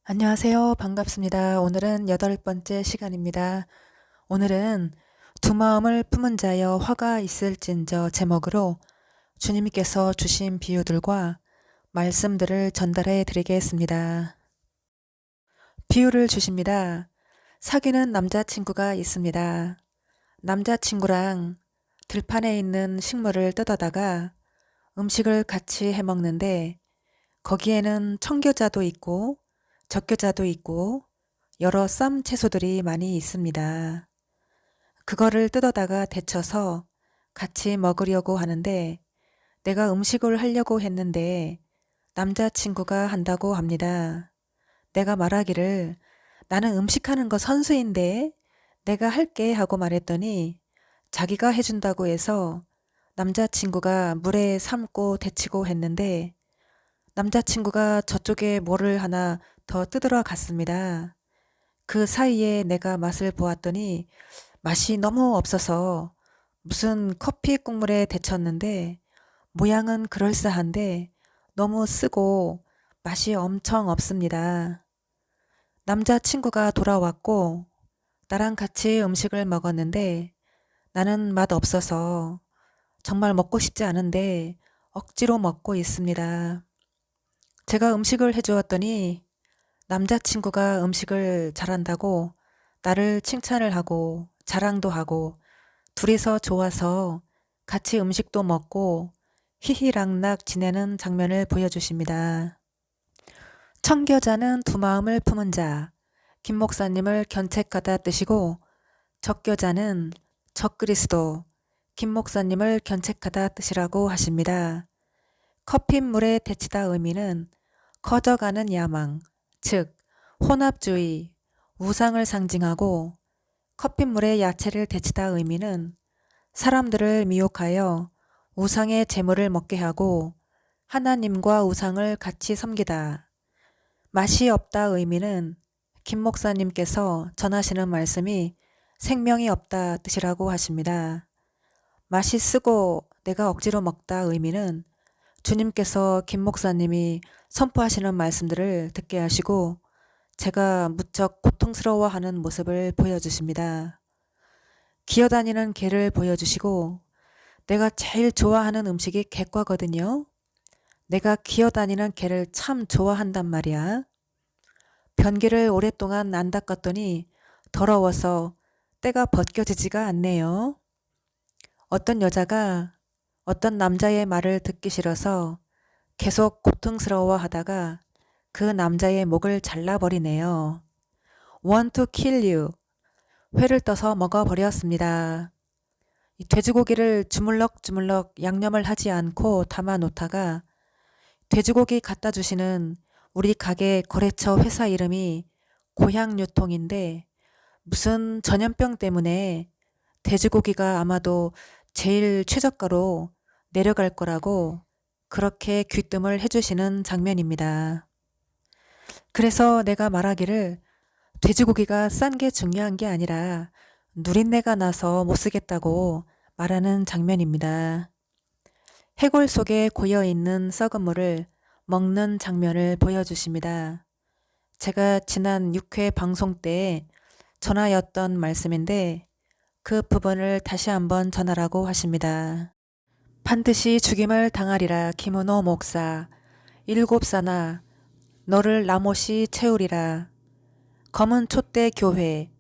안녕하세요. 반갑습니다. 오늘은 8번째 시간입니다. 오늘은 두 마음을 품은 자여 화가 있을진저 제목으로 주님께서 주신 비유들과 말씀들을 전달해 드리겠습니다. 비유를 주십니다. 사귀는 남자친구가 있습니다. 남자친구랑 들판에 있는 식물을 뜯어다가 음식을 같이 해 먹는데 거기에는 청겨자도 있고 적겨자도 있고 여러 쌈 채소들이 많이 있습니다. 그거를 뜯어다가 데쳐서 같이 먹으려고 하는데 내가 음식을 하려고 했는데 남자친구가 한다고 합니다. 내가 말하기를 나는 음식하는 거 선수인데 내가 할게 하고 말했더니 자기가 해준다고 해서 남자친구가 물에 삶고 데치고 했는데 남자친구가 저쪽에 뭐를 하나 더 뜯으러 갔습니다. 그 사이에 내가 맛을 보았더니 맛이 너무 없어서 무슨 커피 국물에 데쳤는데 모양은 그럴싸한데 너무 쓰고 맛이 엄청 없습니다. 남자친구가 돌아왔고 나랑 같이 음식을 먹었는데 나는 맛 없어서 정말 먹고 싶지 않은데 억지로 먹고 있습니다. 제가 음식을 해주었더니 남자친구가 음식을 잘한다고 나를 칭찬을 하고 자랑도 하고 둘이서 좋아서 같이 음식도 먹고 히히락락 지내는 장면을 보여주십니다. 청겨자는 두 마음을 품은 자, 김 목사님을 견책하다 뜻이고 적겨자는 적그리스도, 김 목사님을 견책하다 뜻이라고 하십니다. 커핏물에 데치다 의미는 커져가는 야망, 즉 혼합주의, 우상을 상징하고 커핏물에 야채를 데치다 의미는 사람들을 미혹하여 우상의 재물을 먹게 하고 하나님과 우상을 같이 섬기다. 맛이 없다 의미는 김 목사님께서 전하시는 말씀이 생명이 없다 뜻이라고 하십니다. 맛이 쓰고 내가 억지로 먹다 의미는 주님께서 김 목사님이 선포하시는 말씀들을 듣게 하시고 제가 무척 고통스러워하는 모습을 보여주십니다. 기어다니는 개를 보여주시고 내가 제일 좋아하는 음식이 객과거든요. 내가 기어다니는 개를 참 좋아한단 말이야. 변기를 오랫동안 안 닦았더니 더러워서 때가 벗겨지지가 않네요. 어떤 여자가 어떤 남자의 말을 듣기 싫어서 계속 고통스러워 하다가 그 남자의 목을 잘라버리네요. Want to kill you. 회를 떠서 먹어버렸습니다. 이 돼지고기를 주물럭주물럭 양념을 하지 않고 담아 놓다가 돼지고기 갖다 주시는 우리 가게 거래처 회사 이름이 고향유통인데 무슨 전염병 때문에 돼지고기가 아마도 제일 최저가로 내려갈 거라고 그렇게 귀뜸을 해주시는 장면입니다. 그래서 내가 말하기를 돼지고기가 싼 게 중요한 게 아니라 누린내가 나서 못 쓰겠다고 말하는 장면입니다. 해골 속에 고여있는 썩은 물을 먹는 장면을 보여주십니다. 제가 지난 6회 방송 때 전하였던 말씀인데 그 부분을 다시 한번 전하라고 하십니다. 반드시 죽임을 당하리라 김은호 목사. 7사나 너를 나못이 채우리라. 검은 촛대 교회.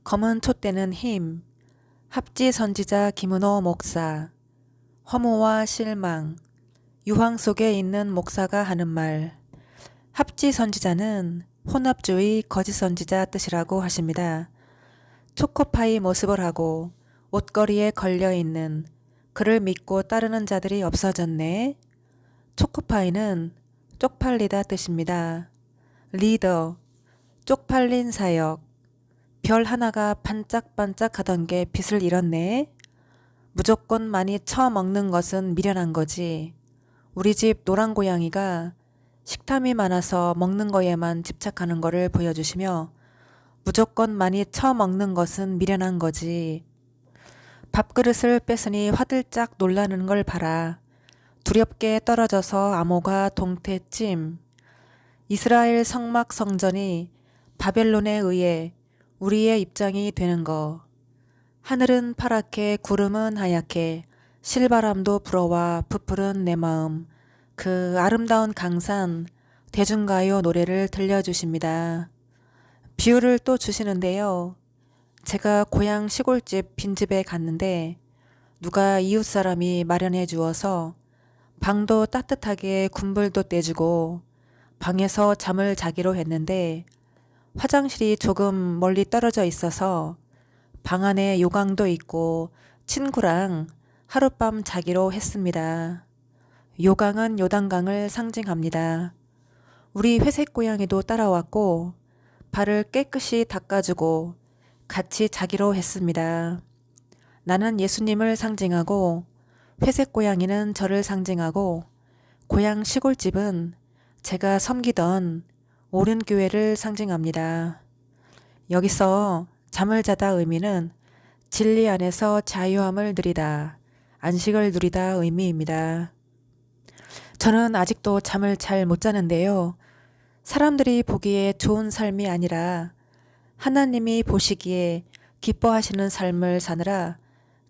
검은 촛대는 힘. 합지 선지자 김은호 목사. 허무와 실망. 유황 속에 있는 목사가 하는 말. 합지 선지자는 혼합주의 거짓 선지자 뜻이라고 하십니다. 초코파이 모습을 하고 옷걸이에 걸려있는 그를 믿고 따르는 자들이 없어졌네. 초코파이는 쪽팔리다 뜻입니다. 리더, 쪽팔린 사역, 별 하나가 반짝반짝 하던 게 빛을 잃었네. 무조건 많이 처먹는 것은 미련한 거지. 우리 집 노란 고양이가 식탐이 많아서 먹는 거에만 집착하는 거를 보여주시며 무조건 많이 처먹는 것은 미련한 거지. 밥그릇을 뺏으니 화들짝 놀라는 걸 봐라. 두렵게 떨어져서 암호가 동태찜. 이스라엘 성막 성전이 바벨론에 의해 우리의 입장이 되는 거. 하늘은 파랗게 구름은 하얗게 실바람도 불어와 부풀은 내 마음. 그 아름다운 강산 대중가요 노래를 들려주십니다. 비유를 또 주시는데요. 제가 고향 시골집 빈집에 갔는데 누가 이웃 사람이 마련해 주어서 방도 따뜻하게 군불도 떼주고 방에서 잠을 자기로 했는데 화장실이 조금 멀리 떨어져 있어서 방 안에 요강도 있고 친구랑 하룻밤 자기로 했습니다. 요강은 요단강을 상징합니다. 우리 회색 고양이도 따라왔고 발을 깨끗이 닦아주고 같이 자기로 했습니다. 나는 예수님을 상징하고 회색 고양이는 저를 상징하고 고향 시골집은 제가 섬기던 오륜교회를 상징합니다. 여기서 잠을 자다 의미는 진리 안에서 자유함을 누리다, 안식을 누리다 의미입니다. 저는 아직도 잠을 잘 못 자는데요. 사람들이 보기에 좋은 삶이 아니라 하나님이 보시기에 기뻐하시는 삶을 사느라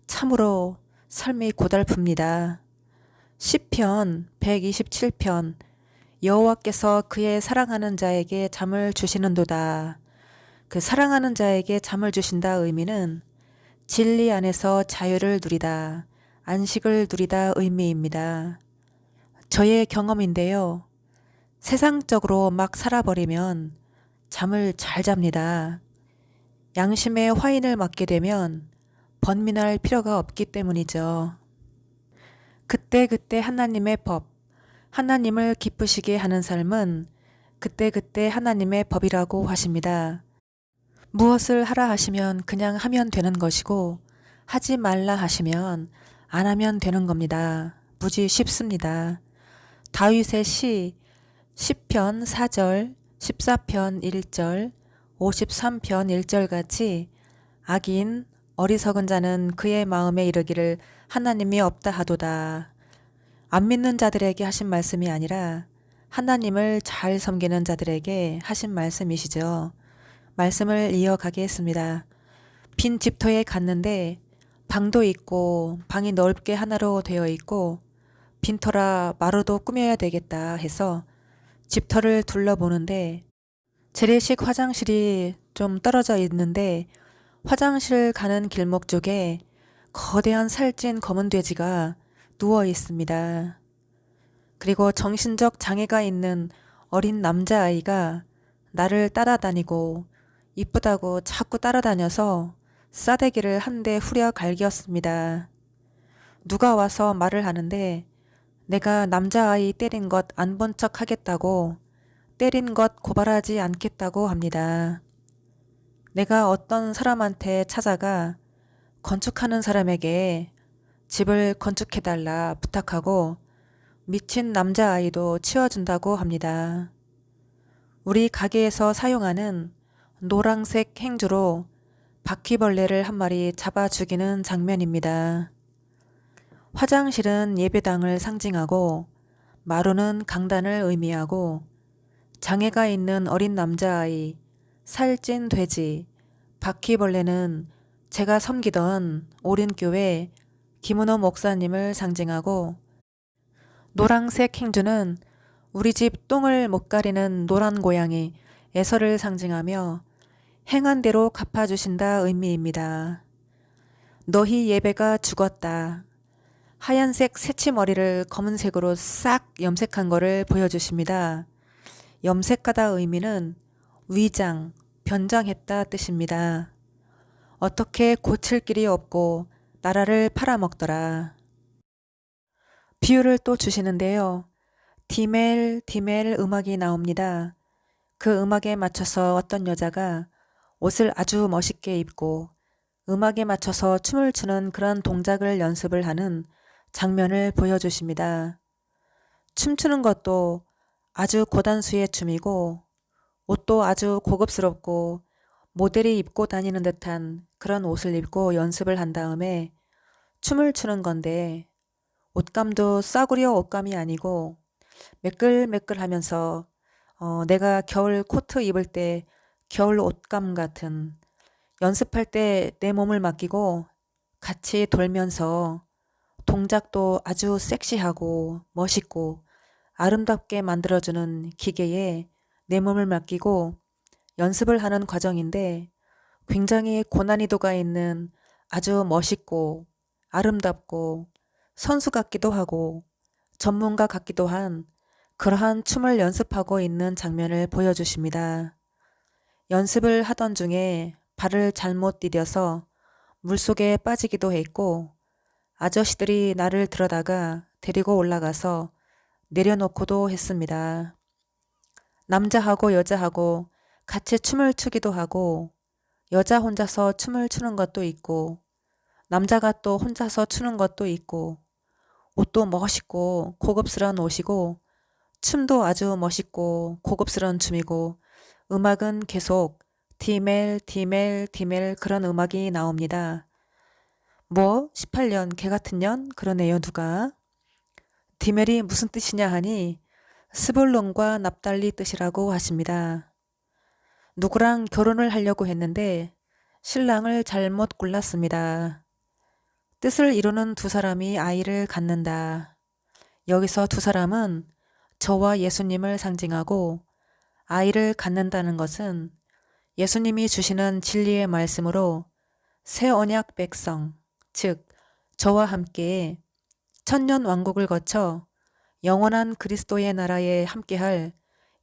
참으로 삶이 고달픕니다. 시편 127편 여호와께서 그의 사랑하는 자에게 잠을 주시는도다. 그 사랑하는 자에게 잠을 주신다 의미는 진리 안에서 자유를 누리다, 안식을 누리다 의미입니다. 저의 경험인데요. 세상적으로 막 살아버리면 잠을 잘 잡니다. 양심에 화인을 맞게 되면 번민할 필요가 없기 때문이죠. 그때그때 하나님의 법, 하나님을 기쁘시게 하는 삶은 그때그때 하나님의 법이라고 하십니다. 무엇을 하라 하시면 그냥 하면 되는 것이고 하지 말라 하시면 안 하면 되는 겁니다. 무지 쉽습니다. 다윗의 시 10편 4절, 14편 1절, 53편 1절 같이 악인 어리석은 자는 그의 마음에 이르기를 하나님이 없다 하도다. 안 믿는 자들에게 하신 말씀이 아니라 하나님을 잘 섬기는 자들에게 하신 말씀이시죠. 말씀을 이어가겠습니다. 빈 집터에 갔는데 방도 있고 방이 넓게 하나로 되어 있고 빈터라 마루도 꾸며야 되겠다 해서 집터를 둘러보는데 재래식 화장실이 좀 떨어져 있는데 화장실 가는 길목 쪽에 거대한 살찐 검은 돼지가 누워 있습니다. 그리고 정신적 장애가 있는 어린 남자아이가 나를 따라다니고 이쁘다고 자꾸 따라다녀서 싸대기를 한 대 후려 갈겼습니다. 누가 와서 말을 하는데 내가 남자아이 때린 것 안 본 척 하겠다고 때린 것 고발하지 않겠다고 합니다. 내가 어떤 사람한테 찾아가 건축하는 사람에게 집을 건축해달라 부탁하고 미친 남자아이도 치워준다고 합니다. 우리 가게에서 사용하는 노란색 행주로 바퀴벌레를 한 마리 잡아 죽이는 장면입니다. 화장실은 예배당을 상징하고 마루는 강단을 의미하고 장애가 있는 어린 남자아이, 살찐 돼지, 바퀴벌레는 제가 섬기던 오륜교회 김은호 목사님을 상징하고 노란색 행주는 우리 집 똥을 못 가리는 노란 고양이 에서를 상징하며 행한 대로 갚아주신다 의미입니다. 너희 예배가 죽었다. 하얀색 새치머리를 검은색으로 싹 염색한 거를 보여주십니다. 염색하다 의미는 위장, 변장했다 뜻입니다. 어떻게 고칠 길이 없고 나라를 팔아먹더라. 비유를 또 주시는데요. 디멜 음악이 나옵니다. 그 음악에 맞춰서 어떤 여자가 옷을 아주 멋있게 입고 음악에 맞춰서 춤을 추는 그런 동작을 연습을 하는 장면을 보여주십니다. 춤추는 것도 아주 고단수의 춤이고 옷도 아주 고급스럽고 모델이 입고 다니는 듯한 그런 옷을 입고 연습을 한 다음에 춤을 추는 건데 옷감도 싸구려 옷감이 아니고 매끌매끌하면서 내가 겨울 코트 입을 때 겨울 옷감 같은, 연습할 때 내 몸을 맡기고 같이 돌면서 동작도 아주 섹시하고 멋있고 아름답게 만들어주는 기계에 내 몸을 맡기고 연습을 하는 과정인데, 굉장히 고난이도가 있는 아주 멋있고 아름답고 선수 같기도 하고 전문가 같기도 한 그러한 춤을 연습하고 있는 장면을 보여주십니다. 연습을 하던 중에 발을 잘못 디뎌서 물속에 빠지기도 했고, 아저씨들이 나를 들어다가 데리고 올라가서 내려놓고도 했습니다. 남자하고 여자하고 같이 춤을 추기도 하고, 여자 혼자서 춤을 추는 것도 있고, 남자가 또 혼자서 추는 것도 있고, 옷도 멋있고 고급스러운 옷이고, 춤도 아주 멋있고 고급스러운 춤이고, 음악은 계속 디멜 디멜 디멜 그런 음악이 나옵니다. 뭐 18년 개 같은 년 그러네요 누가. 디멜이 무슨 뜻이냐 하니 스불론과 납달리 뜻이라고 하십니다. 누구랑 결혼을 하려고 했는데 신랑을 잘못 골랐습니다. 뜻을 이루는 두 사람이 아이를 갖는다. 여기서 두 사람은 저와 예수님을 상징하고, 아이를 갖는다는 것은 예수님이 주시는 진리의 말씀으로 새 언약 백성, 즉 저와 함께 천년 왕국을 거쳐 영원한 그리스도의 나라에 함께할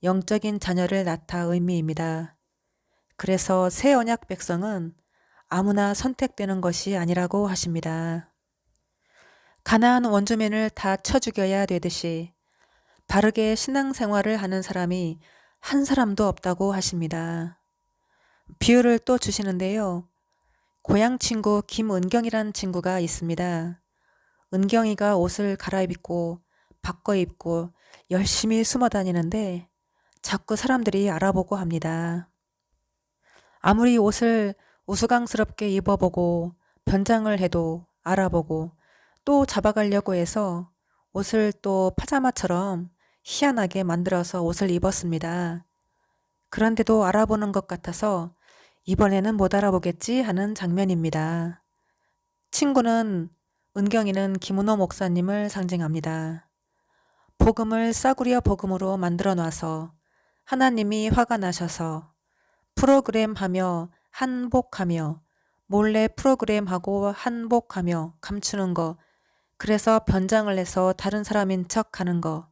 영적인 자녀를 낳다 의미입니다. 그래서 새 언약 백성은 아무나 선택되는 것이 아니라고 하십니다. 가나안 원주민을 다 쳐 죽여야 되듯이 바르게 신앙생활을 하는 사람이 한 사람도 없다고 하십니다. 비유를 또 주시는데요. 고향 친구 김은경이라는 친구가 있습니다. 은경이가 옷을 갈아입고 바꿔 입고 열심히 숨어 다니는데 자꾸 사람들이 알아보고 합니다. 아무리 옷을 우스꽝스럽게 입어보고 변장을 해도 알아보고, 또 잡아가려고 해서 옷을 또 파자마처럼 희한하게 만들어서 옷을 입었습니다. 그런데도 알아보는 것 같아서 이번에는 못 알아보겠지 하는 장면입니다. 친구는, 은경이는 김은호 목사님을 상징합니다. 복음을 싸구려 복음으로 만들어 놔서 하나님이 화가 나셔서 프로그램하며 한복하며 몰래 프로그램하고 한복하며 감추는 거, 그래서 변장을 해서 다른 사람인 척 하는 거.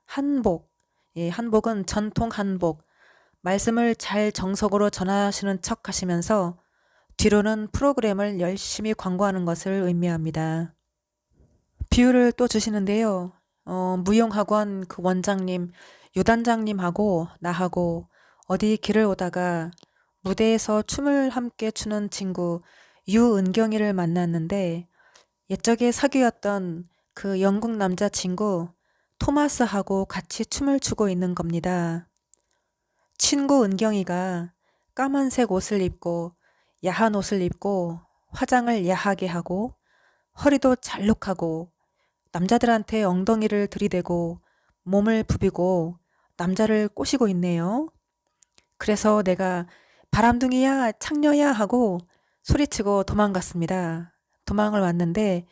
한복, 한복은 전통 한복, 말씀을 잘 정석으로 전하시는 척 하시면서 뒤로는 프로그램을 열심히 광고하는 것을 의미합니다. 비유를 또 주시는데요. 무용학원 그 원장님, 유단장님하고 나하고 어디 길을 오다가 무대에서 춤을 함께 추는 친구 유은경이를 만났는데, 옛적에 사귀었던 그 영국 남자친구 토마스하고 같이 춤을 추고 있는 겁니다. 친구 은경이가 까만색 옷을 입고 야한 옷을 입고 화장을 야하게 하고 허리도 잘록하고 남자들한테 엉덩이를 들이대고 몸을 부비고 남자를 꼬시고 있네요. 그래서 내가 바람둥이야 창녀야 하고 소리치고 도망갔습니다. 도망을 왔는데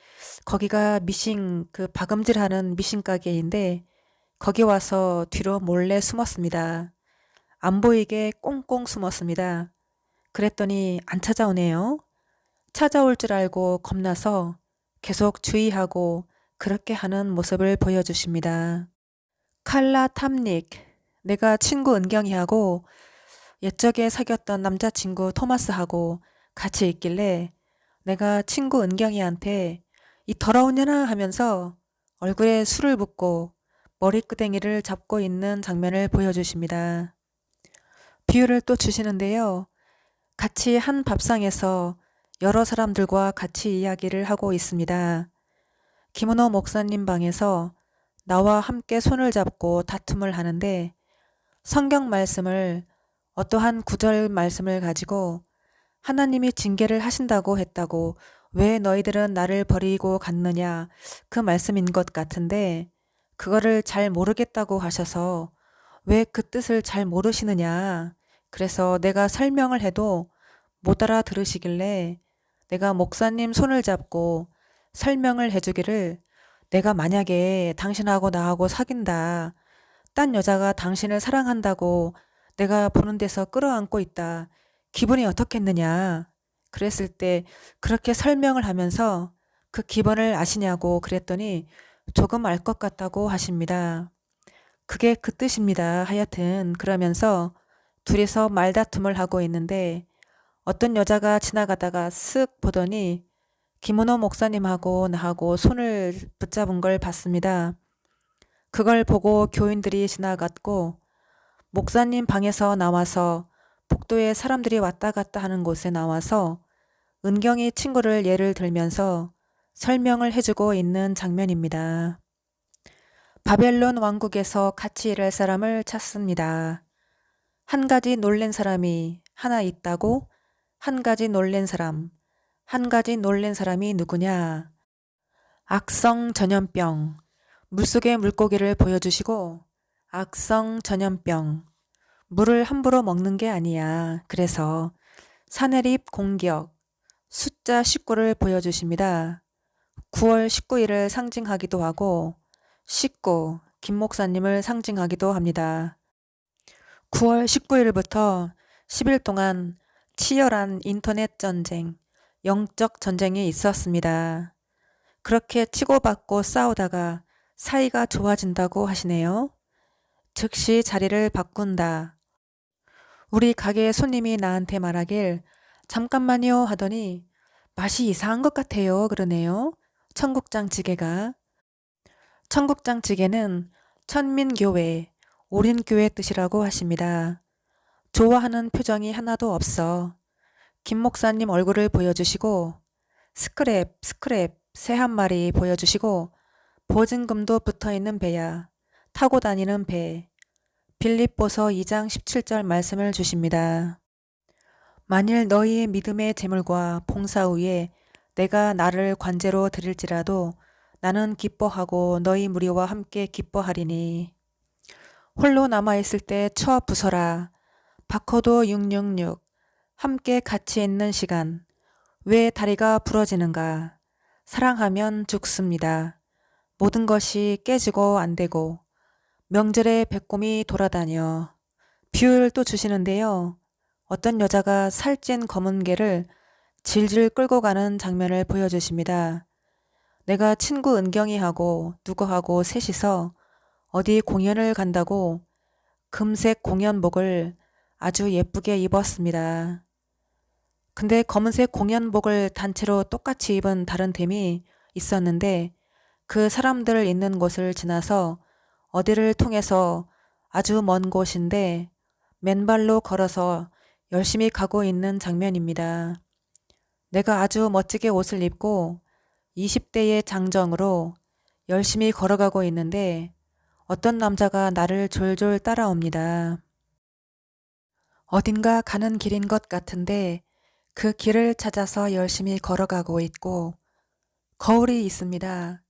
거기가 미싱, 그 박음질하는 미싱 가게인데 거기 와서 뒤로 몰래 숨었습니다. 안 보이게 꽁꽁 숨었습니다. 그랬더니 안 찾아오네요. 찾아올 줄 알고 겁나서 계속 주의하고 그렇게 하는 모습을 보여주십니다. 칼라 탐닉, 내가 친구 은경이하고 옛적에 사귀었던 남자친구 토마스하고 같이 있길래 내가 친구 은경이한테 이 더러운 년아 하면서 얼굴에 술을 붓고 머리끄댕이를 잡고 있는 장면을 보여주십니다. 비유를 또 주시는데요. 같이 한 밥상에서 여러 사람들과 같이 이야기를 하고 있습니다. 김은호 목사님 방에서 나와 함께 손을 잡고 다툼을 하는데, 성경 말씀을, 어떠한 구절 말씀을 가지고 하나님이 징계를 하신다고 했다고 왜 너희들은 나를 버리고 갔느냐, 그 말씀인 것 같은데 그거를 잘 모르겠다고 하셔서 왜 그 뜻을 잘 모르시느냐. 그래서 내가 설명을 해도 못 알아들으시길래 내가 목사님 손을 잡고 설명을 해주기를, 내가 만약에 당신하고 나하고 사귄다, 딴 여자가 당신을 사랑한다고 내가 보는 데서 끌어안고 있다, 기분이 어떻겠느냐. 그랬을 때 그렇게 설명을 하면서 그 기분을 아시냐고 그랬더니 조금 알 것 같다고 하십니다. 그게 그 뜻입니다. 하여튼 그러면서 둘이서 말다툼을 하고 있는데 어떤 여자가 지나가다가 쓱 보더니 김은호 목사님하고 나하고 손을 붙잡은 걸 봤습니다. 그걸 보고 교인들이 지나갔고 목사님 방에서 나와서 복도에 사람들이 왔다 갔다 하는 곳에 나와서 은경이 친구를 예를 들면서 설명을 해주고 있는 장면입니다. 바벨론 왕국에서 같이 일할 사람을 찾습니다. 한 가지 놀란 사람이 하나 있다고? 한 가지 놀란 사람. 한 가지 놀란 사람이 누구냐? 악성 전염병. 물속의 물고기를 보여주시고 악성 전염병. 물을 함부로 먹는 게 아니야. 그래서 사내립 공격. 숫자 19를 보여주십니다. 9월 19일을 상징하기도 하고 19, 김 목사님을 상징하기도 합니다. 9월 19일부터 10일 동안 치열한 인터넷 전쟁, 영적 전쟁이 있었습니다. 그렇게 치고받고 싸우다가 사이가 좋아진다고 하시네요. 즉시 자리를 바꾼다. 우리 가게 손님이 나한테 말하길 잠깐만요 하더니 맛이 이상한 것 같아요 그러네요. 청국장찌개가. 청국장찌개는 천민교회, 오륜교회 뜻이라고 하십니다. 좋아하는 표정이 하나도 없어. 김 목사님 얼굴을 보여주시고 스크랩, 스크랩, 새 한 마리 보여주시고 보증금도 붙어있는 배야. 타고 다니는 배. 빌립보서 2장 17절 말씀을 주십니다. 만일 너희의 믿음의 재물과 봉사 후에 내가 나를 관제로 드릴지라도 나는 기뻐하고 너희 무리와 함께 기뻐하리니. 홀로 남아있을 때 처 부서라. 바코도 666. 함께 같이 있는 시간. 왜 다리가 부러지는가? 사랑하면 죽습니다. 모든 것이 깨지고 안 되고 명절에 배꼽이 돌아다녀. 비율도 주시는데요. 어떤 여자가 살찐 검은 개를 질질 끌고 가는 장면을 보여주십니다. 내가 친구 은경이하고 누구하고 셋이서 어디 공연을 간다고 금색 공연복을 아주 예쁘게 입었습니다. 근데 검은색 공연복을 단체로 똑같이 입은 다른 팀이 있었는데 그 사람들 있는 곳을 지나서 어디를 통해서 아주 먼 곳인데 맨발로 걸어서 열심히 가고 있는 장면입니다. 내가 아주 멋지게 옷을 입고 20대의 장정으로 열심히 걸어가고 있는데 어떤 남자가 나를 졸졸 따라옵니다. 어딘가 가는 길인 것 같은데 그 길을 찾아서 열심히 걸어가고 있고 거울이 있습니다.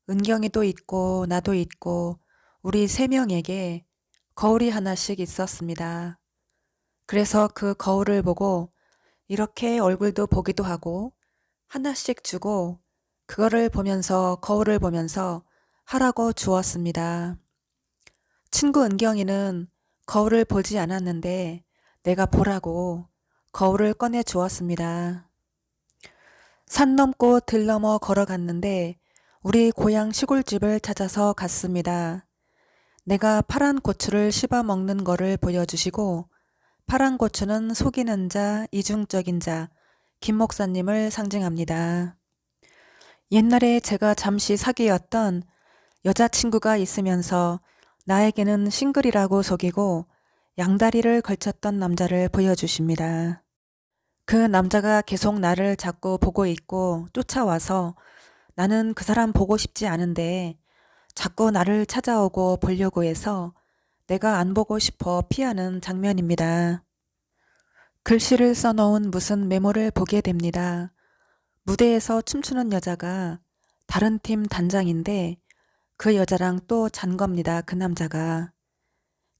은경이도 있고 나도 있고 우리 세 명에게 거울이 하나씩 있었습니다. 그래서 그 거울을 보고 이렇게 얼굴도 보기도 하고 하나씩 주고 그거를 보면서 거울을 보면서 하라고 주었습니다. 친구 은경이는 거울을 보지 않았는데 내가 보라고 거울을 꺼내 주었습니다. 산 넘고 들 넘어 걸어갔는데 우리 고향 시골집을 찾아서 갔습니다. 내가 파란 고추를 씹어 먹는 거를 보여주시고 파란 고추는 속이는 자, 이중적인 자, 김 목사님을 상징합니다. 옛날에 제가 잠시 사귀었던 여자친구가 있으면서 나에게는 싱글이라고 속이고 양다리를 걸쳤던 남자를 보여주십니다. 그 남자가 계속 나를 자꾸 보고 있고 쫓아와서 나는 그 사람 보고 싶지 않은데 자꾸 나를 찾아오고 보려고 해서 내가 안 보고 싶어 피하는 장면입니다. 글씨를 써놓은 무슨 메모를 보게 됩니다. 무대에서 춤추는 여자가 다른 팀 단장인데 그 여자랑 또 잔 겁니다. 그 남자가.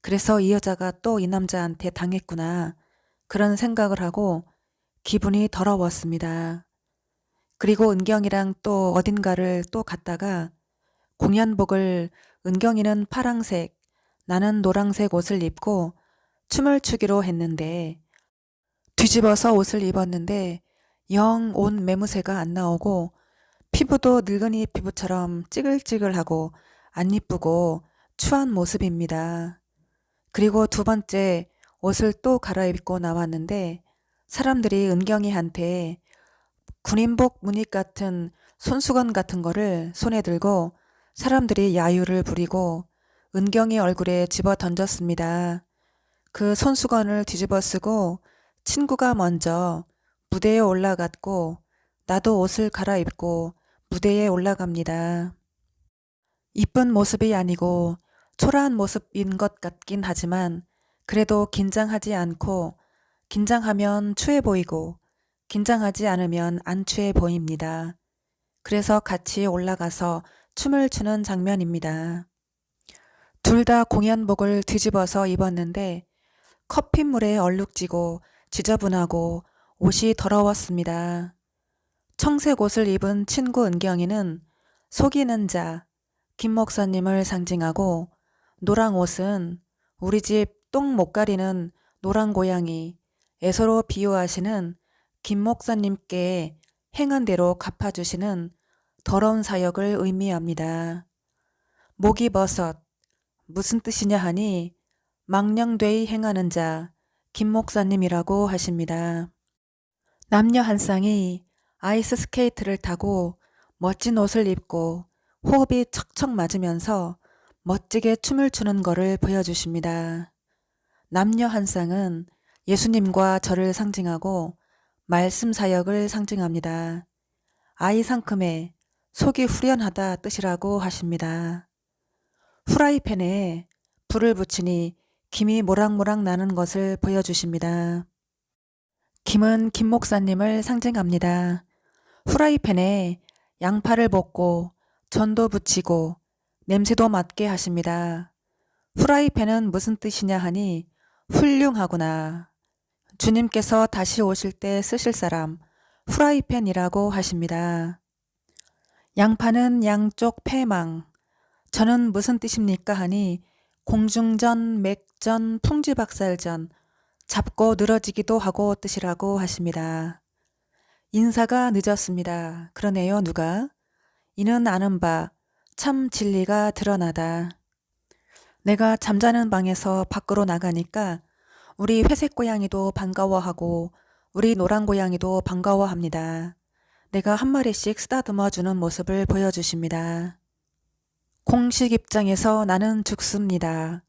그래서 이 여자가 또 이 남자한테 당했구나. 그런 생각을 하고 기분이 더러웠습니다. 그리고 은경이랑 또 어딘가를 또 갔다가 공연복을 은경이는 파랑색, 나는 노랑색 옷을 입고 춤을 추기로 했는데 뒤집어서 옷을 입었는데 영 옷 매무새가 안 나오고 피부도 늙은이 피부처럼 찌글찌글하고 안 이쁘고 추한 모습입니다. 그리고 두 번째 옷을 또 갈아입고 나왔는데 사람들이 은경이한테 군인복 무늬 같은 손수건 같은 거를 손에 들고 사람들이 야유를 부리고 은경이 얼굴에 집어 던졌습니다. 그 손수건을 뒤집어 쓰고 친구가 먼저 무대에 올라갔고 나도 옷을 갈아입고 무대에 올라갑니다. 이쁜 모습이 아니고 초라한 모습인 것 같긴 하지만 그래도 긴장하지 않고 긴장하면 추해 보이고 긴장하지 않으면 안 추해 보입니다. 그래서 같이 올라가서 춤을 추는 장면입니다. 둘 다 공연복을 뒤집어서 입었는데 커피물에 얼룩지고 지저분하고 옷이 더러웠습니다. 청색 옷을 입은 친구 은경이는 속이는 자, 김 목사님을 상징하고 노랑 옷은 우리 집 똥 못 가리는 노랑 고양이, 애서로 비유하시는 김 목사님께 행한 대로 갚아주시는 더러운 사역을 의미합니다. 목이버섯, 무슨 뜻이냐 하니 망령되이 행하는 자, 김 목사님이라고 하십니다. 남녀 한 쌍이 아이스 스케이트를 타고 멋진 옷을 입고 호흡이 척척 맞으면서 멋지게 춤을 추는 거를 보여주십니다. 남녀 한 쌍은 예수님과 저를 상징하고 말씀 사역을 상징합니다. 아이 상큼해 속이 후련하다 뜻이라고 하십니다. 후라이팬에 불을 붙이니 김이 모락모락 나는 것을 보여주십니다. 김은 김 목사님을 상징합니다. 후라이팬에 양파를 볶고 전도 붙이고 냄새도 맡게 하십니다. 후라이팬은 무슨 뜻이냐 하니 훌륭하구나. 주님께서 다시 오실 때 쓰실 사람 후라이팬이라고 하십니다. 양파는 양쪽 패망. 저는 무슨 뜻입니까 하니 공중전, 맥전, 풍지박살전, 잡고 늘어지기도 하고 뜻이라고 하십니다. 인사가 늦었습니다. 그러네요, 누가? 이는 아는 바, 참 진리가 드러나다. 내가 잠자는 방에서 밖으로 나가니까 우리 회색 고양이도 반가워하고 우리 노란 고양이도 반가워합니다. 내가 한 마리씩 쓰다듬어 주는 모습을 보여주십니다. 공식 입장에서 나는 죽습니다.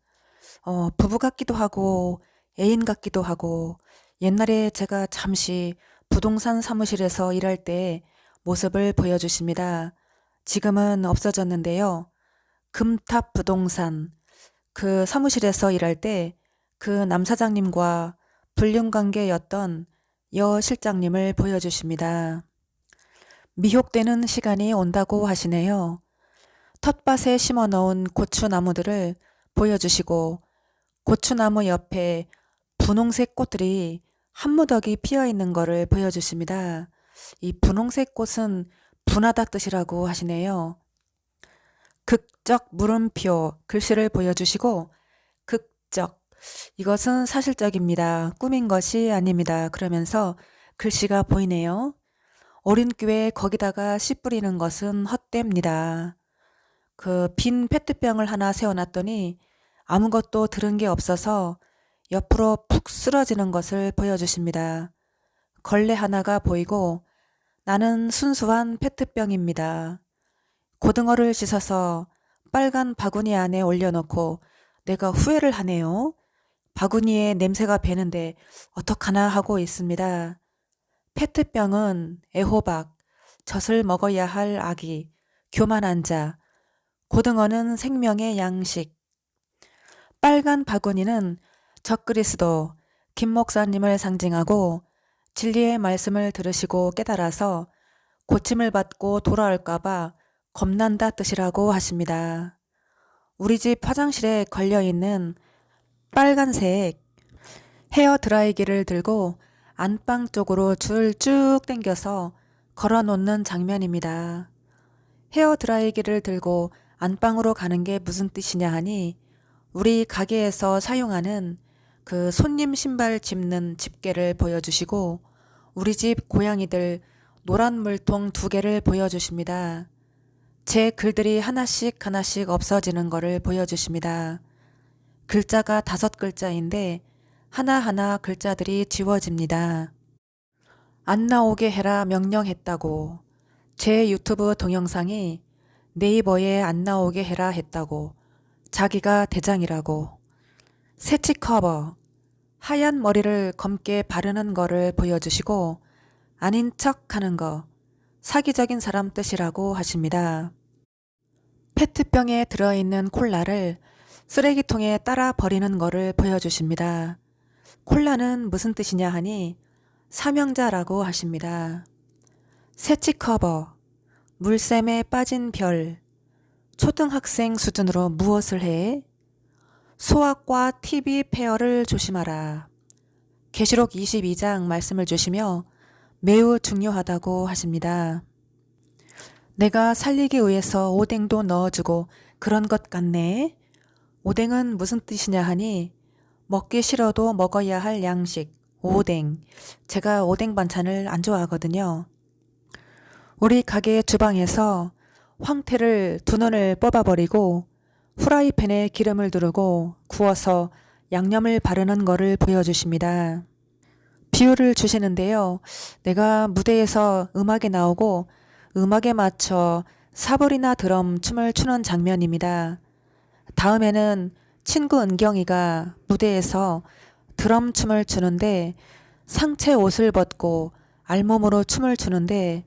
부부 같기도 하고 애인 같기도 하고 옛날에 제가 잠시 부동산 사무실에서 일할 때 모습을 보여주십니다. 지금은 없어졌는데요. 금탑 부동산 그 사무실에서 일할 때 그 남사장님과 불륜관계였던 여 실장님을 보여주십니다. 미혹되는 시간이 온다고 하시네요. 텃밭에 심어 놓은 고추나무들을 보여주시고 고추나무 옆에 분홍색 꽃들이 한 무더기 피어 있는 것을 보여주십니다. 이 분홍색 꽃은 분하다 뜻이라고 하시네요. 극적 물음표 글씨를 보여주시고 극적 이것은 사실적입니다. 꾸민 것이 아닙니다. 그러면서 글씨가 보이네요. 어린교회 거기다가 씨 뿌리는 것은 헛됩니다. 그 빈 페트병을 하나 세워놨더니 아무것도 들은 게 없어서 옆으로 푹 쓰러지는 것을 보여주십니다. 걸레 하나가 보이고 나는 순수한 페트병입니다. 고등어를 씻어서 빨간 바구니 안에 올려놓고 내가 후회를 하네요. 바구니에 냄새가 배는데 어떡하나 하고 있습니다. 페트병은 애호박, 젖을 먹어야 할 아기, 교만한 자, 고등어는 생명의 양식. 빨간 바구니는 적그리스도, 김 목사님을 상징하고 진리의 말씀을 들으시고 깨달아서 고침을 받고 돌아올까봐 겁난다 뜻이라고 하십니다. 우리 집 화장실에 걸려있는 빨간색 헤어 드라이기를 들고 안방 쪽으로 줄을 쭉 당겨서 걸어 놓는 장면입니다. 헤어 드라이기를 들고 안방으로 가는 게 무슨 뜻이냐 하니 우리 가게에서 사용하는 그 손님 신발 짚는 집게를 보여주시고 우리 집 고양이들 노란 물통 2개를 보여주십니다. 제 글들이 하나씩 하나씩 없어지는 거를 보여주십니다. 글자가 5글자인데 하나하나 글자들이 지워집니다. 안 나오게 해라 명령했다고. 제 유튜브 동영상이 네이버에 안 나오게 해라 했다고. 자기가 대장이라고. 새치 커버. 하얀 머리를 검게 바르는 거를 보여주시고 아닌 척 하는 거. 사기적인 사람 뜻이라고 하십니다. 페트병에 들어있는 콜라를 쓰레기통에 따라 버리는 거를 보여주십니다. 콜라는 무슨 뜻이냐 하니 사명자라고 하십니다. 새치 커버. 물샘에 빠진 별. 초등학생 수준으로 무엇을 해? 소아과 TV 페어를 조심하라. 계시록 22장 말씀을 주시며 매우 중요하다고 하십니다. 내가 살리기 위해서 오뎅도 넣어주고 그런 것 같네. 오뎅은 무슨 뜻이냐 하니 먹기 싫어도 먹어야 할 양식, 오뎅. 제가 오뎅 반찬을 안 좋아하거든요. 우리 가게 주방에서 황태를 2눈을 뽑아버리고 후라이팬에 기름을 두르고 구워서 양념을 바르는 거를 보여주십니다. 비유를 주시는데요. 내가 무대에서 음악에 나오고 음악에 맞춰 사불이나 드럼 춤을 추는 장면입니다. 다음에는 친구 은경이가 무대에서 드럼 춤을 추는데 상체 옷을 벗고 알몸으로 춤을 추는데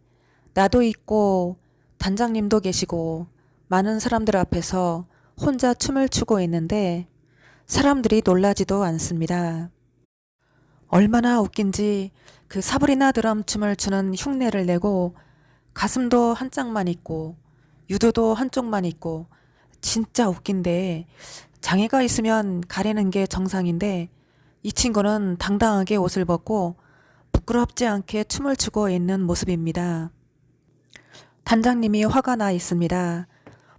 나도 있고 단장님도 계시고 많은 사람들 앞에서 혼자 춤을 추고 있는데 사람들이 놀라지도 않습니다. 얼마나 웃긴지 그 사불이나 드럼 춤을 추는 흉내를 내고 가슴도 한짝만 있고 유도도 한쪽만 있고 진짜 웃긴데 장애가 있으면 가리는 게 정상인데 이 친구는 당당하게 옷을 벗고 부끄럽지 않게 춤을 추고 있는 모습입니다. 단장님이 화가 나 있습니다.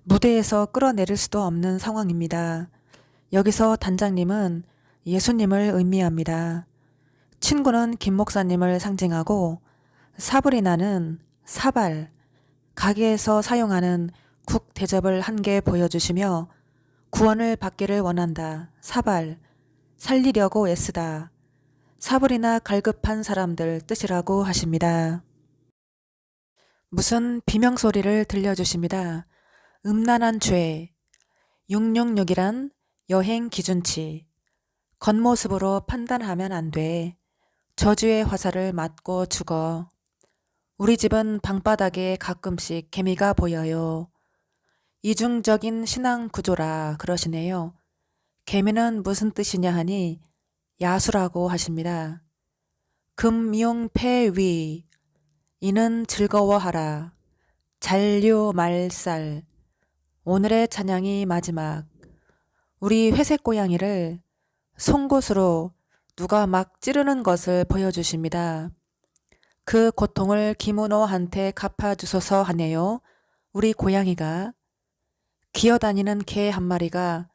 무대에서 끌어내릴 수도 없는 상황입니다. 여기서 단장님은 예수님을 의미합니다. 친구는 김 목사님을 상징하고 사브리나는 사발, 가게에서 사용하는 국 대접을 한 개 보여주시며 구원을 받기를 원한다. 사발, 살리려고 애쓰다. 사불이나 갈급한 사람들 뜻이라고 하십니다. 무슨 비명소리를 들려주십니다. 음란한 죄, 666이란 여행 기준치, 겉모습으로 판단하면 안 돼. 저주의 화살을 맞고 죽어. 우리 집은 방바닥에 가끔씩 개미가 보여요. 이중적인 신앙 구조라 그러시네요. 개미는 무슨 뜻이냐 하니 야수라고 하십니다. 금융패위, 이는 즐거워하라. 잔류말살, 오늘의 찬양이 마지막. 우리 회색 고양이를 송곳으로 누가 막 찌르는 것을 보여주십니다. 그 고통을 김은호한테 갚아주소서 하네요. 우리 고양이가. 기어다니는 개 한 마리가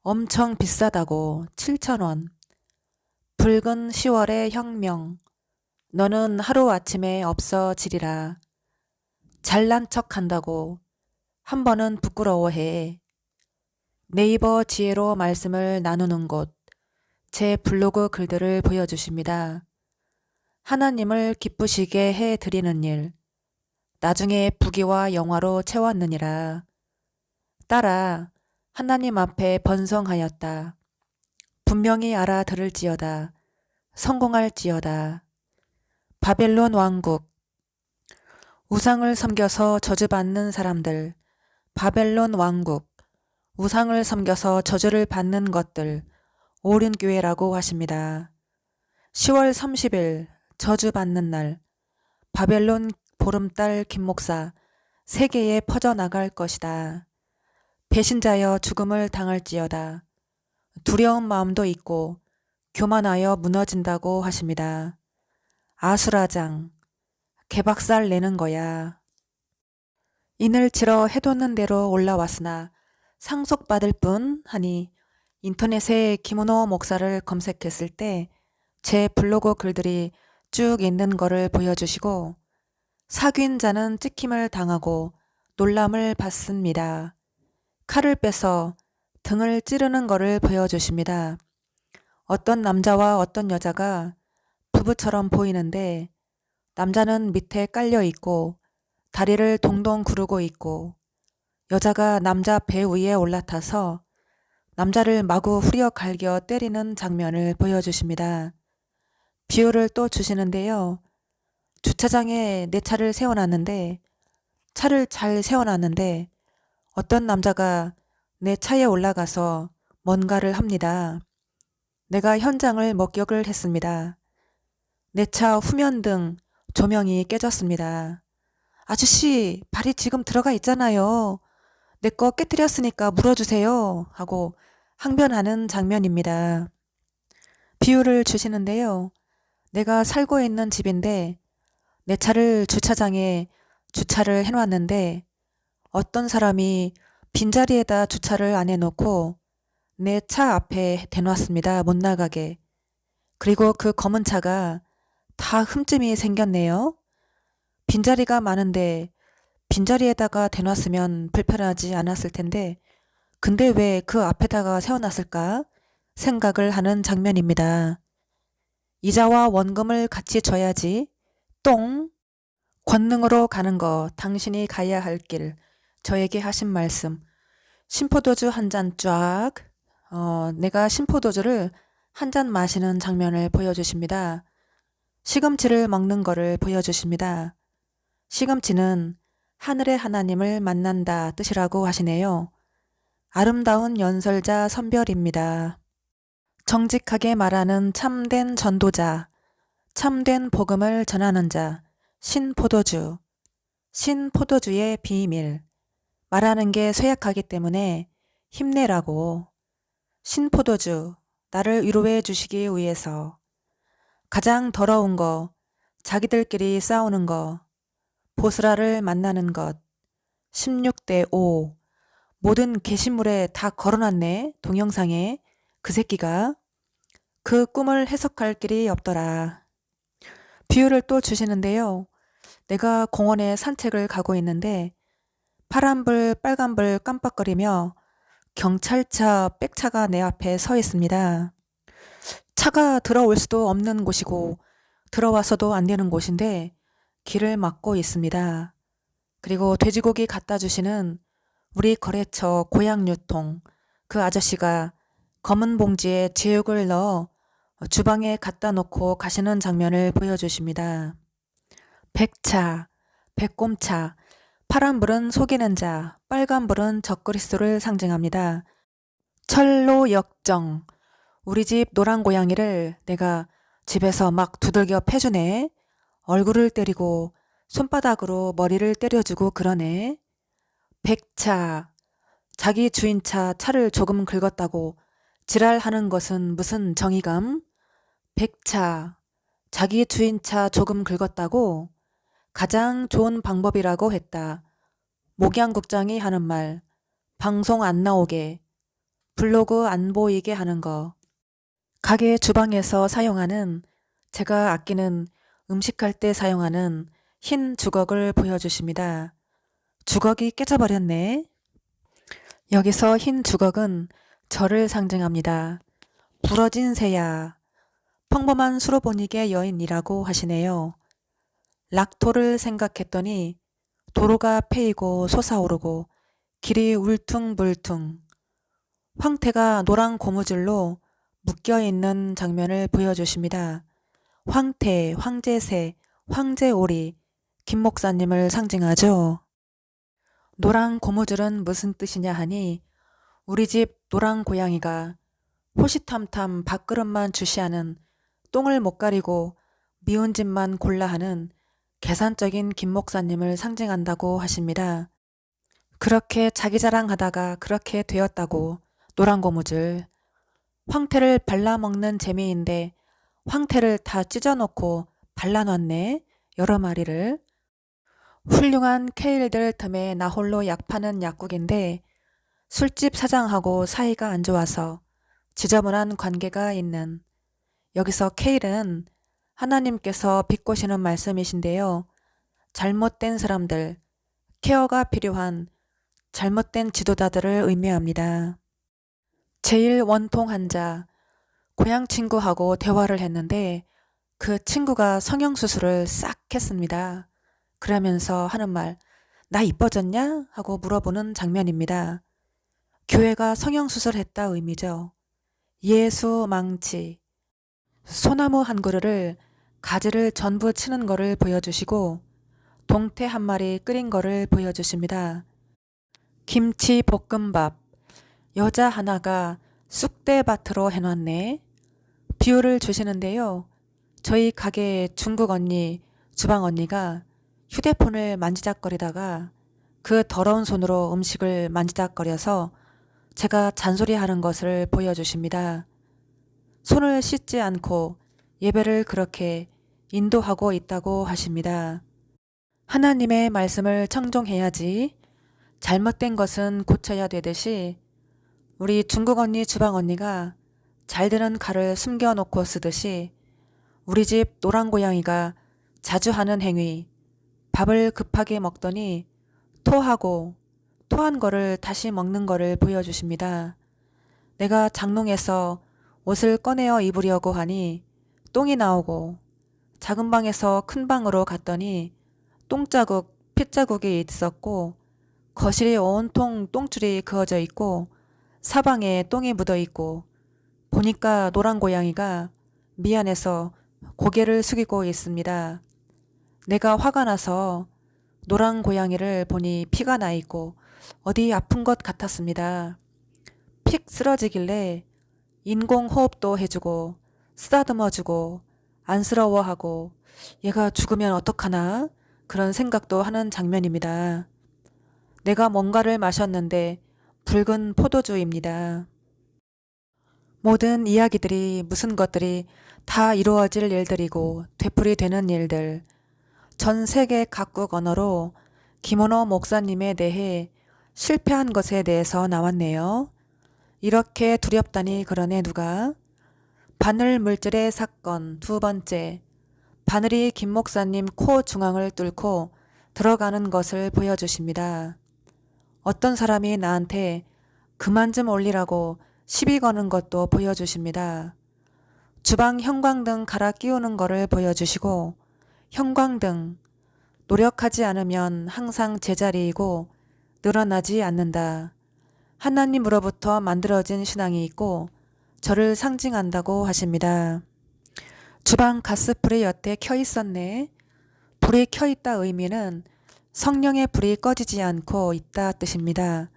엄청 비싸다고 7,000원. 붉은 10월의 혁명. 너는 하루아침에 없어지리라. 잘난 척 한다고 한 번은 부끄러워해. 네이버 지혜로 말씀을 나누는 곳, 제 블로그 글들을 보여주십니다. 하나님을 기쁘시게 해드리는 일, 나중에 부귀와 영화로 채웠느니라. 딸아, 하나님 앞에 번성하였다. 분명히 알아들을지어다. 성공할지어다. 바벨론 왕국. 우상을 섬겨서 저주받는 사람들. 바벨론 왕국. 우상을 섬겨서 저주를 받는 것들. 오륜교회라고 하십니다. 10월 30일 저주받는 날. 바벨론 보름달 김목사 세계에 퍼져나갈 것이다. 배신자여 죽음을 당할지어다. 두려운 마음도 있고 교만하여 무너진다고 하십니다. 아수라장, 개박살 내는 거야. 인을 치러 해돋는 대로 올라왔으나 상속받을 뿐 하니 인터넷에 김은호 목사를 검색했을 때 제 블로그 글들이 쭉 있는 거를 보여주시고 사귄 자는 찍힘을 당하고 놀람을 받습니다. 칼을 빼서 등을 찌르는 거를 보여주십니다. 어떤 남자와 어떤 여자가 부부처럼 보이는데 남자는 밑에 깔려 있고 다리를 동동 구르고 있고 여자가 남자 배 위에 올라타서 남자를 마구 후려 갈겨 때리는 장면을 보여주십니다. 비유를 또 주시는데요. 주차장에 내 차를 세워놨는데 차를 잘 세워놨는데 어떤 남자가 내 차에 올라가서 뭔가를 합니다. 내가 현장을 목격을 했습니다. 내 차 후면등 조명이 깨졌습니다. 아저씨, 발이 지금 들어가 있잖아요. 내 거 깨뜨렸으니까 물어주세요. 하고 항변하는 장면입니다. 비유를 주시는데요. 내가 살고 있는 집인데 내 차를 주차장에 주차를 해놨는데 어떤 사람이 빈자리에다 주차를 안 해놓고 내 차 앞에 대놨습니다. 못 나가게. 그리고 그 검은 차가 다 흠집이 생겼네요. 빈자리가 많은데 빈자리에다가 대놨으면 불편하지 않았을 텐데 근데 왜 그 앞에다가 세워놨을까 생각을 하는 장면입니다. 이자와 원금을 같이 줘야지. 똥. 권능으로 가는 거 당신이 가야 할 길. 저에게 하신 말씀. 신포도주 한 잔 쫙. 내가 신포도주를 한 잔 마시는 장면을 보여주십니다. 시금치를 먹는 거를 보여주십니다. 시금치는 하늘의 하나님을 만난다 뜻이라고 하시네요. 아름다운 연설자 선별입니다. 정직하게 말하는 참된 전도자, 참된 복음을 전하는 자, 신포도주, 신포도주의 비밀, 말하는 게 쇠약하기 때문에 힘내라고, 신포도주, 나를 위로해 주시기 위해서, 가장 더러운 거, 자기들끼리 싸우는 거, 보스라를 만나는 것, 16대 5, 모든 게시물에 다 걸어놨네, 동영상에, 그 새끼가. 그 꿈을 해석할 길이 없더라. 비유를 또 주시는데요. 내가 공원에 산책을 가고 있는데 파란불, 빨간불 깜빡거리며 경찰차 백차가 내 앞에 서 있습니다. 차가 들어올 수도 없는 곳이고 들어와서도 안 되는 곳인데 길을 막고 있습니다. 그리고 돼지고기 갖다 주시는 우리 거래처 고양유통 그 아저씨가 검은 봉지에 제육을 넣어 주방에 갖다 놓고 가시는 장면을 보여주십니다. 백차, 백곰차, 파란불은 속이는 자, 빨간불은 적그리스도를 상징합니다. 철로 역정, 우리 집 노란 고양이를 내가 집에서 막 두들겨 패주네. 얼굴을 때리고 손바닥으로 머리를 때려주고 그러네. 백차, 자기 주인 차를 조금 긁었다고 지랄하는 것은 무슨 정의감? 백차, 자기 주인 차 조금 긁었다고 가장 좋은 방법이라고 했다. 목양국장이 하는 말, 방송 안 나오게, 블로그 안 보이게 하는 거. 가게 주방에서 사용하는, 제가 아끼는 음식할 때 사용하는 흰 주걱을 보여주십니다. 주걱이 깨져버렸네. 여기서 흰 주걱은 저를 상징합니다. 부러진 새야, 평범한 수로보니게 여인이라고 하시네요. 락토를 생각했더니 도로가 패이고 솟아오르고 길이 울퉁불퉁 황태가 노란 고무줄로 묶여있는 장면을 보여주십니다. 황태, 황제새, 황제오리, 김 목사님을 상징하죠. 노란 고무줄은 무슨 뜻이냐 하니 우리 집 노란 고양이가 호시탐탐 밥그릇만 주시하는 똥을 못 가리고 미운 짓만 골라 하는 계산적인 김 목사님을 상징한다고 하십니다. 그렇게 자기 자랑하다가 그렇게 되었다고 노란 고무줄. 황태를 발라먹는 재미인데 황태를 다 찢어놓고 발라놨네. 여러 마리를. 훌륭한 케일들 틈에 나 홀로 약 파는 약국인데 술집 사장하고 사이가 안 좋아서 지저분한 관계가 있는. 여기서 케일은 하나님께서 비꼬시는 말씀이신데요. 잘못된 사람들, 케어가 필요한 잘못된 지도자들을 의미합니다. 제일 원통 환자, 고향 친구하고 대화를 했는데 그 친구가 성형수술을 싹 했습니다. 그러면서 하는 말, 나 이뻐졌냐? 하고 물어보는 장면입니다. 교회가 성형수술했다 의미죠. 예수 망치, 소나무 한 그루를 가지를 전부 치는 거를 보여주시고 동태 한 마리 끓인 거를 보여주십니다. 김치 볶음밥, 여자 하나가 쑥대밭으로 해놨네. 비유를 주시는데요. 저희 가게 중국 언니, 주방 언니가 휴대폰을 만지작거리다가 그 더러운 손으로 음식을 만지작거려서 제가 잔소리하는 것을 보여주십니다. 손을 씻지 않고 예배를 그렇게 인도하고 있다고 하십니다. 하나님의 말씀을 청종해야지 잘못된 것은 고쳐야 되듯이 우리 중국 언니 주방 언니가 잘 되는 칼을 숨겨놓고 쓰듯이 우리 집 노란 고양이가 자주 하는 행위, 밥을 급하게 먹더니 토하고 토한 거를 다시 먹는 거를 보여주십니다. 내가 장롱에서 옷을 꺼내어 입으려고 하니 똥이 나오고 작은 방에서 큰 방으로 갔더니 똥자국, 핏자국이 있었고 거실이 온통 똥줄이 그어져 있고 사방에 똥이 묻어 있고 보니까 노란 고양이가 미안해서 고개를 숙이고 있습니다. 내가 화가 나서 노란 고양이를 보니 피가 나 있고 어디 아픈 것 같았습니다. 픽 쓰러지길래 인공호흡도 해주고 쓰다듬어주고 안쓰러워하고 얘가 죽으면 어떡하나 그런 생각도 하는 장면입니다. 내가 뭔가를 마셨는데 붉은 포도주입니다. 모든 이야기들이 무슨 것들이 다 이루어질 일들이고 되풀이되는 일들. 전 세계 각국 언어로 김원호 목사님에 대해 실패한 것에 대해서 나왔네요. 이렇게 두렵다니 그러네 누가. 바늘 물질의 사건 두 번째. 바늘이 김 목사님 코 중앙을 뚫고 들어가는 것을 보여주십니다. 어떤 사람이 나한테 그만 좀 올리라고 시비 거는 것도 보여주십니다. 주방 형광등 갈아 끼우는 거를 보여주시고 형광등, 노력하지 않으면 항상 제자리이고 늘어나지 않는다. 하나님으로부터 만들어진 신앙이 있고 저를 상징한다고 하십니다. 주방 가스불이 여태 켜 있었네. 불이 켜 있다 의미는 성령의 불이 꺼지지 않고 있다 뜻입니다.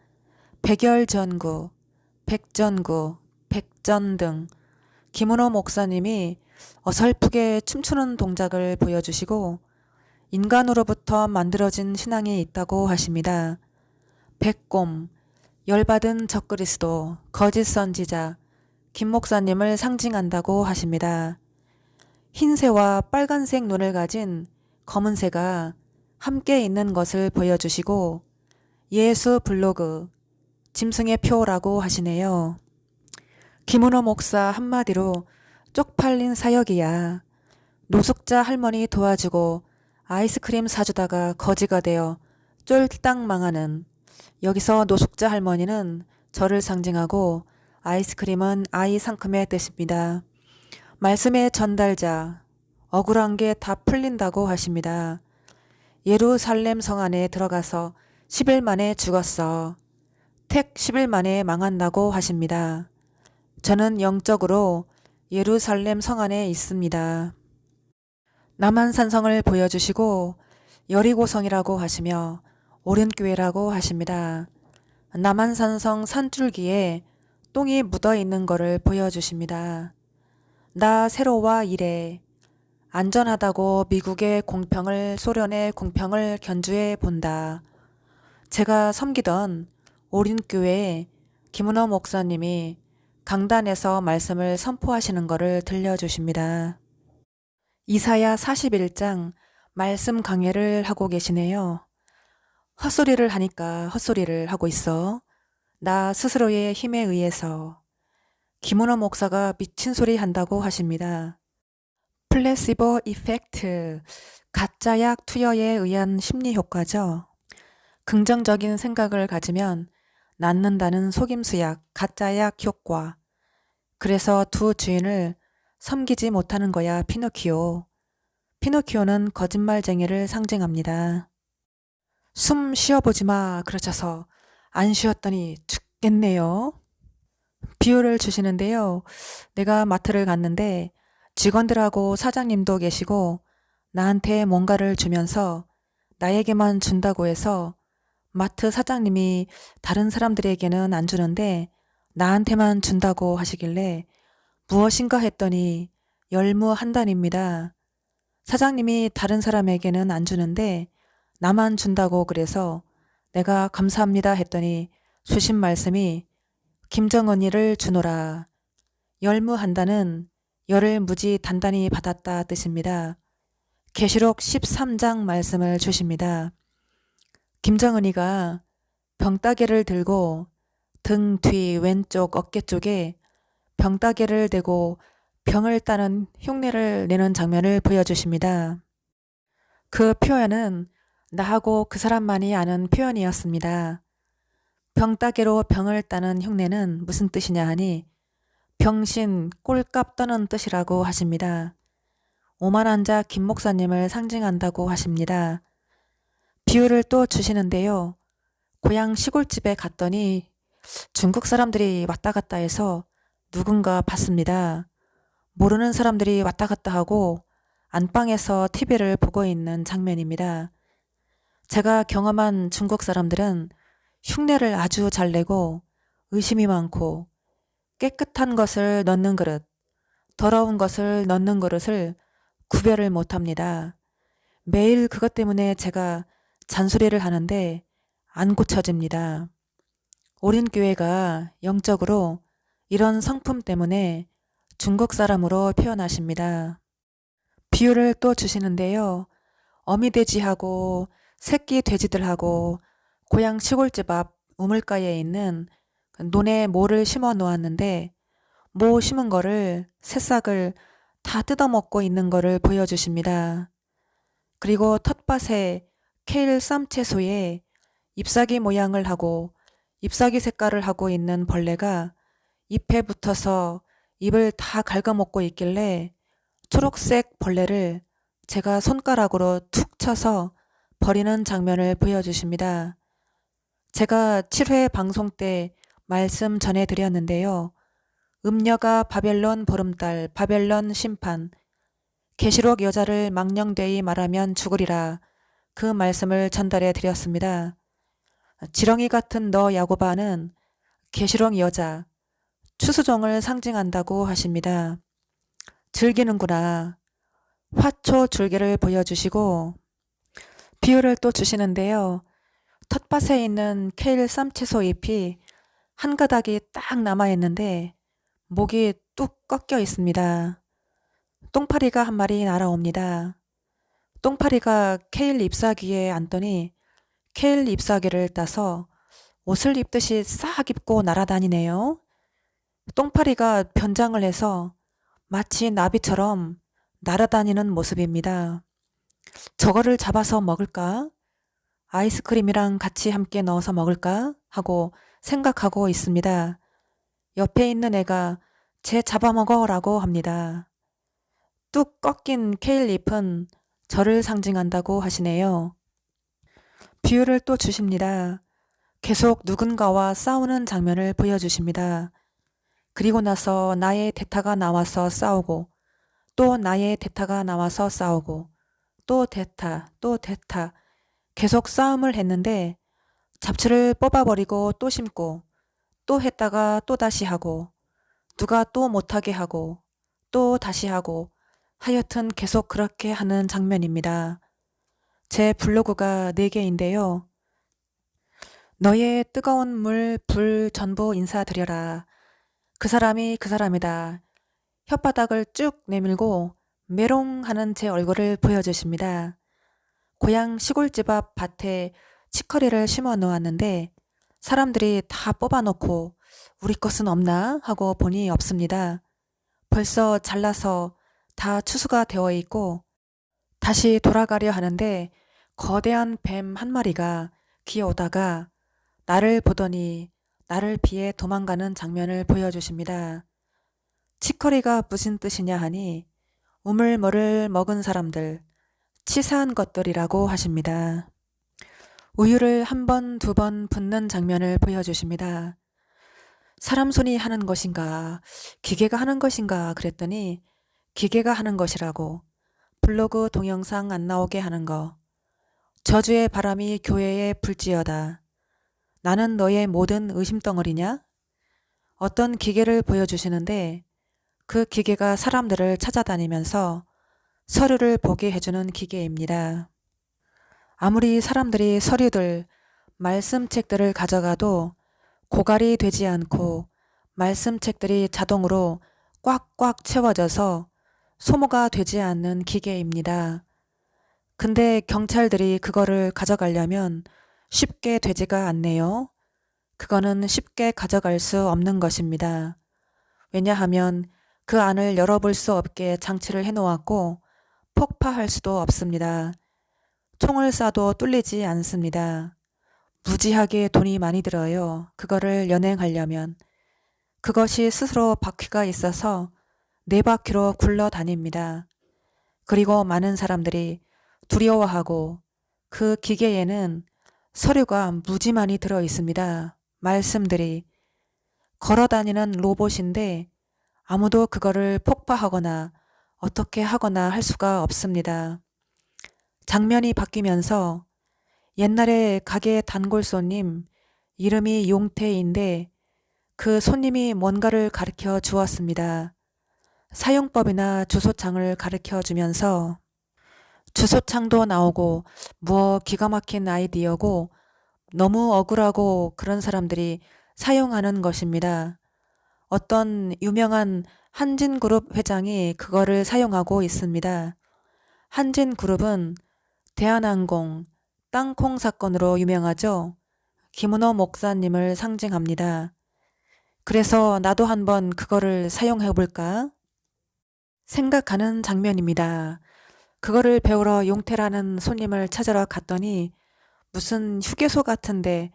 백열전구, 백전구, 백전등. 김은호 목사님이 어설프게 춤추는 동작을 보여주시고 인간으로부터 만들어진 신앙이 있다고 하십니다. 백곰, 열받은 적그리스도, 거짓 선지자, 김 목사님을 상징한다고 하십니다. 흰새와 빨간색 눈을 가진 검은새가 함께 있는 것을 보여주시고 예수 블로그, 짐승의 표라고 하시네요. 김은호 목사 한마디로 쪽팔린 사역이야. 노숙자 할머니 도와주고 아이스크림 사주다가 거지가 되어 쫄딱 망하는. 여기서 노숙자 할머니는 저를 상징하고 아이스크림은 아이 상큼의 뜻입니다. 말씀의 전달자, 억울한 게 다 풀린다고 하십니다. 예루살렘 성 안에 들어가서 10일 만에 죽었어. 택 10일 만에 망한다고 하십니다. 저는 영적으로 예루살렘 성 안에 있습니다. 남한산성을 보여주시고 여리고성이라고 하시며 오륜교회라고 하십니다. 남한산성 산줄기에 똥이 묻어 있는 것을 보여주십니다. 나 세로와 이래 안전하다고 미국의 공평을 소련의 공평을 견주해 본다. 제가 섬기던 오륜교회 김은호 목사님이 강단에서 말씀을 선포하시는 것을 들려주십니다. 이사야 41장 말씀 강해를 하고 계시네요. 헛소리를 하니까 헛소리를 하고 있어. 나 스스로의 힘에 의해서. 김은호 목사가 미친 소리 한다고 하십니다. 플래시보 이펙트, 가짜약 투여에 의한 심리 효과죠. 긍정적인 생각을 가지면 낫는다는 속임수약, 가짜약 효과. 그래서 두 주인을 섬기지 못하는 거야, 피노키오. 피노키오는 거짓말쟁이를 상징합니다. 숨 쉬어보지 마, 그러셔서 안 쉬었더니 죽겠네요. 비유를 주시는데요. 내가 마트를 갔는데 직원들하고 사장님도 계시고 나한테 뭔가를 주면서 나에게만 준다고 해서 마트 사장님이 다른 사람들에게는 안 주는데 나한테만 준다고 하시길래 무엇인가 했더니 열무한단입니다. 사장님이 다른 사람에게는 안 주는데 나만 준다고 그래서 내가 감사합니다 했더니 주신 말씀이 김정은이를 주노라. 열무한다는 열을 무지 단단히 받았다 뜻입니다. 계시록 13장 말씀을 주십니다. 김정은이가 병따개를 들고 등 뒤 왼쪽 어깨 쪽에 병따개를 대고 병을 따는 흉내를 내는 장면을 보여주십니다. 그 표현은 나하고 그 사람만이 아는 표현이었습니다. 병따개로 병을 따는 흉내는 무슨 뜻이냐 하니 병신, 꼴값 떠는 뜻이라고 하십니다. 오만한 자 김 목사님을 상징한다고 하십니다. 비유를 또 주시는데요. 고향 시골집에 갔더니 중국 사람들이 왔다 갔다 해서 누군가 봤습니다. 모르는 사람들이 왔다 갔다 하고 안방에서 TV를 보고 있는 장면입니다. 제가 경험한 중국 사람들은 흉내를 아주 잘 내고 의심이 많고 깨끗한 것을 넣는 그릇, 더러운 것을 넣는 그릇을 구별을 못합니다. 매일 그것 때문에 제가 잔소리를 하는데 안 고쳐집니다. 오륜교회가 영적으로 이런 성품 때문에 중국 사람으로 표현하십니다. 비유를 또 주시는데요. 어미돼지하고 새끼 돼지들하고 고향 시골집 앞 우물가에 있는 논에 모를 심어 놓았는데 모 심은 거를 새싹을 다 뜯어먹고 있는 거를 보여주십니다. 그리고 텃밭에 케일 쌈채소에 잎사귀 모양을 하고 잎사귀 색깔을 하고 있는 벌레가 잎에 붙어서 잎을 다 갉아먹고 있길래 초록색 벌레를 제가 손가락으로 툭 쳐서 버리는 장면을 보여주십니다. 제가 7회 방송 때 말씀 전해드렸는데요. 음녀가 바벨론 보름달, 바벨론 심판, 계시록 여자를 망령되이 말하면 죽으리라 그 말씀을 전달해 드렸습니다. 지렁이 같은 너 야고바는 계시록 여자, 추수종을 상징한다고 하십니다. 즐기는구나. 화초 줄기를 보여주시고 비유를 또 주시는데요. 텃밭에 있는 케일 쌈채소 잎이 한 가닥이 딱 남아있는데 목이 뚝 꺾여 있습니다. 똥파리가 한 마리 날아옵니다. 똥파리가 케일 잎사귀에 앉더니 케일 잎사귀를 따서 옷을 입듯이 싹 입고 날아다니네요. 똥파리가 변장을 해서 마치 나비처럼 날아다니는 모습입니다. 저거를 잡아서 먹을까? 아이스크림이랑 같이 함께 넣어서 먹을까? 하고 생각하고 있습니다. 옆에 있는 애가 쟤 잡아먹어라고 합니다. 뚝 꺾인 케일 잎은 저를 상징한다고 하시네요. 비유를 또 주십니다. 계속 누군가와 싸우는 장면을 보여주십니다. 그리고 나서 나의 대타가 나와서 싸우고 또 나의 대타가 나와서 싸우고 또 대타, 또 대타 계속 싸움을 했는데 잡초를 뽑아버리고 또 심고 또 했다가 또 다시 하고 누가 또 못하게 하고 또 다시 하고 하여튼 계속 그렇게 하는 장면입니다. 제 블로그가 4개인데요. 너의 뜨거운 물, 불 전부 인사드려라. 그 사람이 그 사람이다. 혓바닥을 쭉 내밀고 메롱 하는 제 얼굴을 보여주십니다. 고향 시골집 앞 밭에 치커리를 심어 놓았는데 사람들이 다 뽑아놓고 우리 것은 없나 하고 보니 없습니다. 벌써 잘라서 다 추수가 되어 있고 다시 돌아가려 하는데 거대한 뱀 한 마리가 기어오다가 나를 보더니 나를 피해 도망가는 장면을 보여주십니다. 치커리가 무슨 뜻이냐 하니 우물물을 먹은 사람들, 치사한 것들이라고 하십니다. 우유를 한 번, 두 번 붓는 장면을 보여주십니다. 사람 손이 하는 것인가, 기계가 하는 것인가 그랬더니 기계가 하는 것이라고. 블로그 동영상 안 나오게 하는 거. 저주의 바람이 교회에 불지어다. 나는 너의 모든 의심덩어리냐? 어떤 기계를 보여주시는데 그 기계가 사람들을 찾아다니면서 서류를 보게 해주는 기계입니다. 아무리 사람들이 서류들, 말씀책들을 가져가도 고갈이 되지 않고 말씀책들이 자동으로 꽉꽉 채워져서 소모가 되지 않는 기계입니다. 근데 경찰들이 그거를 가져가려면 쉽게 되지가 않네요. 그거는 쉽게 가져갈 수 없는 것입니다. 왜냐하면 그 안을 열어볼 수 없게 장치를 해놓았고 폭파할 수도 없습니다. 총을 쏴도 뚫리지 않습니다. 무지하게 돈이 많이 들어요. 그거를 연행하려면. 그것이 스스로 바퀴가 있어서 네 바퀴로 굴러다닙니다. 그리고 많은 사람들이 두려워하고 그 기계에는 서류가 무지 많이 들어 있습니다. 말씀들이. 걸어다니는 로봇인데 아무도 그거를 폭파하거나 어떻게 하거나 할 수가 없습니다. 장면이 바뀌면서 옛날에 가게 단골 손님 이름이 용태인데 그 손님이 뭔가를 가르쳐 주었습니다. 사용법이나 주소창을 가르쳐 주면서 주소창도 나오고 뭐 기가 막힌 아이디어고 너무 억울하고 그런 사람들이 사용하는 것입니다. 어떤 유명한 한진그룹 회장이 그거를 사용하고 있습니다. 한진그룹은 대한항공, 땅콩 사건으로 유명하죠. 김은호 목사님을 상징합니다. 그래서 나도 한번 그거를 사용해볼까 생각하는 장면입니다. 그거를 배우러 용태라는 손님을 찾으러 갔더니 무슨 휴게소 같은데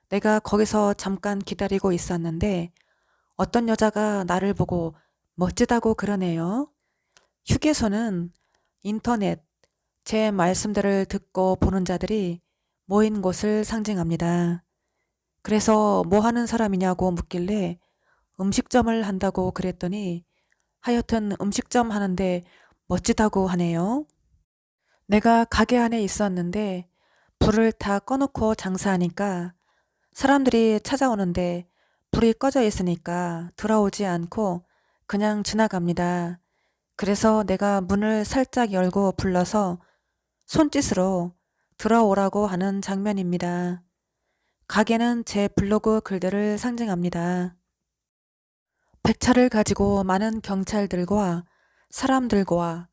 내가 거기서 잠깐 기다리고 있었는데 어떤 여자가 나를 보고 멋지다고 그러네요. 휴게소는 인터넷, 제 말씀들을 듣고 보는 자들이 모인 곳을 상징합니다. 그래서 뭐 하는 사람이냐고 묻길래 음식점을 한다고 그랬더니 하여튼 음식점 하는데 멋지다고 하네요. 내가 가게 안에 있었는데 불을 다 꺼놓고 장사하니까 사람들이 찾아오는데 불이 꺼져 있으니까 들어오지 않고 그냥 지나갑니다. 그래서 내가 문을 살짝 열고 불러서 손짓으로 들어오라고 하는 장면입니다. 가게는 제 블로그 글들을 상징합니다. 백차를 가지고 많은 경찰들과 사람들과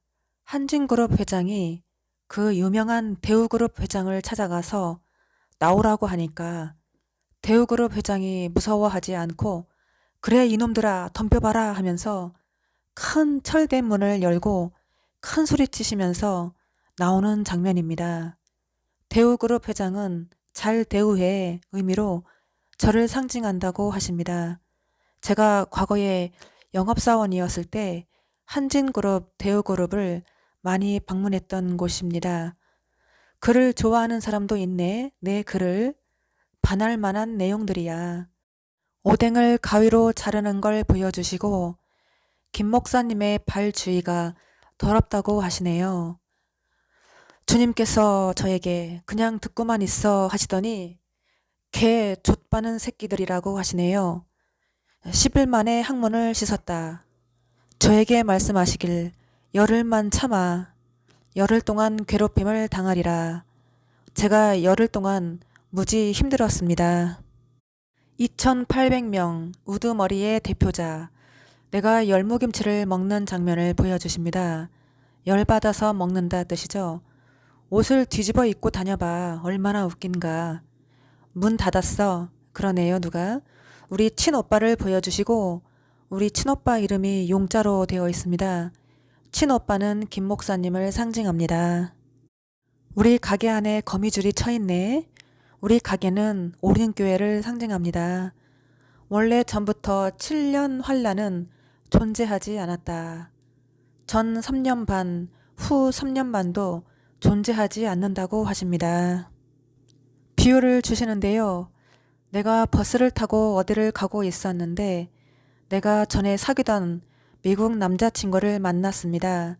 한진그룹 회장이 그 유명한 대우그룹 회장을 찾아가서 나오라고 하니까 대우그룹 회장이 무서워하지 않고 그래 이놈들아 덤벼봐라 하면서 큰 철된 문을 열고 큰 소리 치시면서 나오는 장면입니다. 대우그룹 회장은 잘 대우해 의미로 저를 상징한다고 하십니다. 제가 과거에 영업사원이었을 때 한진그룹, 대우그룹을 많이 방문했던 곳입니다. 글을 좋아하는 사람도 있네. 내 글을. 반할 만한 내용들이야. 오뎅을 가위로 자르는 걸 보여주시고 김 목사님의 발 주위가 더럽다고 하시네요. 주님께서 저에게 그냥 듣고만 있어 하시더니 개 좆바는 새끼들이라고 하시네요. 10일 만에 항문을 씻었다. 저에게 말씀하시길 열흘만 참아 열흘 동안 괴롭힘을 당하리라. 제가 열흘 동안 무지 힘들었습니다. 2,800명 우두머리의 대표자. 내가 열무김치를 먹는 장면을 보여주십니다. 열받아서 먹는다 뜻이죠. 옷을 뒤집어 입고 다녀봐. 얼마나 웃긴가. 문 닫았어. 그러네요, 누가. 우리 친오빠를 보여주시고, 우리 친오빠 이름이 용자로 되어 있습니다. 친오빠는 김 목사님을 상징합니다. 우리 가게 안에 거미줄이 쳐 있네. 우리 가게는 오륜교회를 상징합니다. 원래 전부터 7년 환란은 존재하지 않았다. 전 3년 반, 후 3년 반도 존재하지 않는다고 하십니다. 비유를 주시는데요. 내가 버스를 타고 어디를 가고 있었는데 내가 전에 사귀던 미국 남자친구를 만났습니다.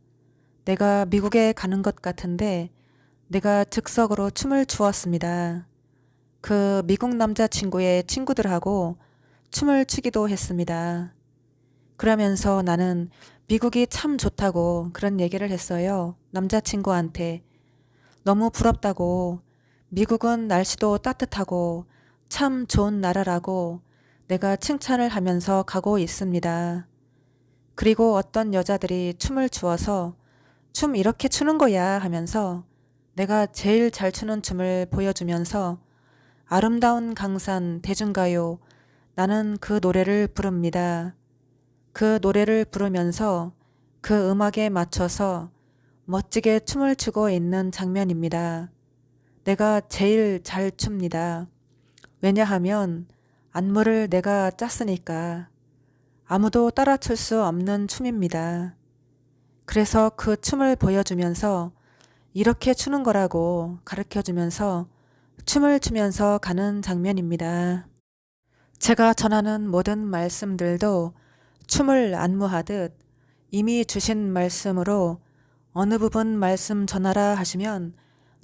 내가 미국에 가는 것 같은데 내가 즉석으로 춤을 추었습니다. 그 미국 남자친구의 친구들하고 춤을 추기도 했습니다. 그러면서 나는 미국이 참 좋다고 그런 얘기를 했어요. 남자친구한테. 너무 부럽다고, 미국은 날씨도 따뜻하고 참 좋은 나라라고 내가 칭찬을 하면서 가고 있습니다. 그리고 어떤 여자들이 춤을 추어서 춤 이렇게 추는 거야 하면서 내가 제일 잘 추는 춤을 보여주면서 아름다운 강산 대중가요, 나는 그 노래를 부릅니다. 그 노래를 부르면서 그 음악에 맞춰서 멋지게 춤을 추고 있는 장면입니다. 내가 제일 잘 춥니다. 왜냐하면 안무를 내가 짰으니까. 아무도 따라출 수 없는 춤입니다. 그래서 그 춤을 보여주면서 이렇게 추는 거라고 가르쳐주면서 춤을 추면서 가는 장면입니다. 제가 전하는 모든 말씀들도 춤을 안무하듯 이미 주신 말씀으로 어느 부분 말씀 전하라 하시면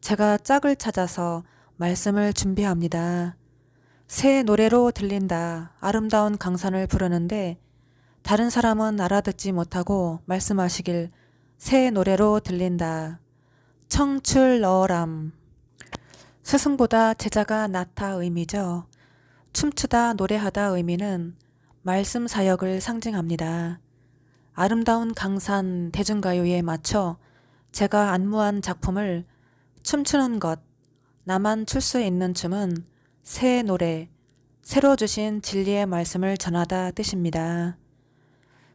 제가 짝을 찾아서 말씀을 준비합니다. 새 노래로 들린다. 아름다운 강산을 부르는데 다른 사람은 알아듣지 못하고 말씀하시길 새 노래로 들린다. 청출어람. 스승보다 제자가 낫다 의미죠. 춤추다 노래하다 의미는 말씀 사역을 상징합니다. 아름다운 강산 대중가요에 맞춰 제가 안무한 작품을 춤추는 것, 나만 출 수 있는 춤은 새 노래, 새로 주신 진리의 말씀을 전하다 뜻입니다.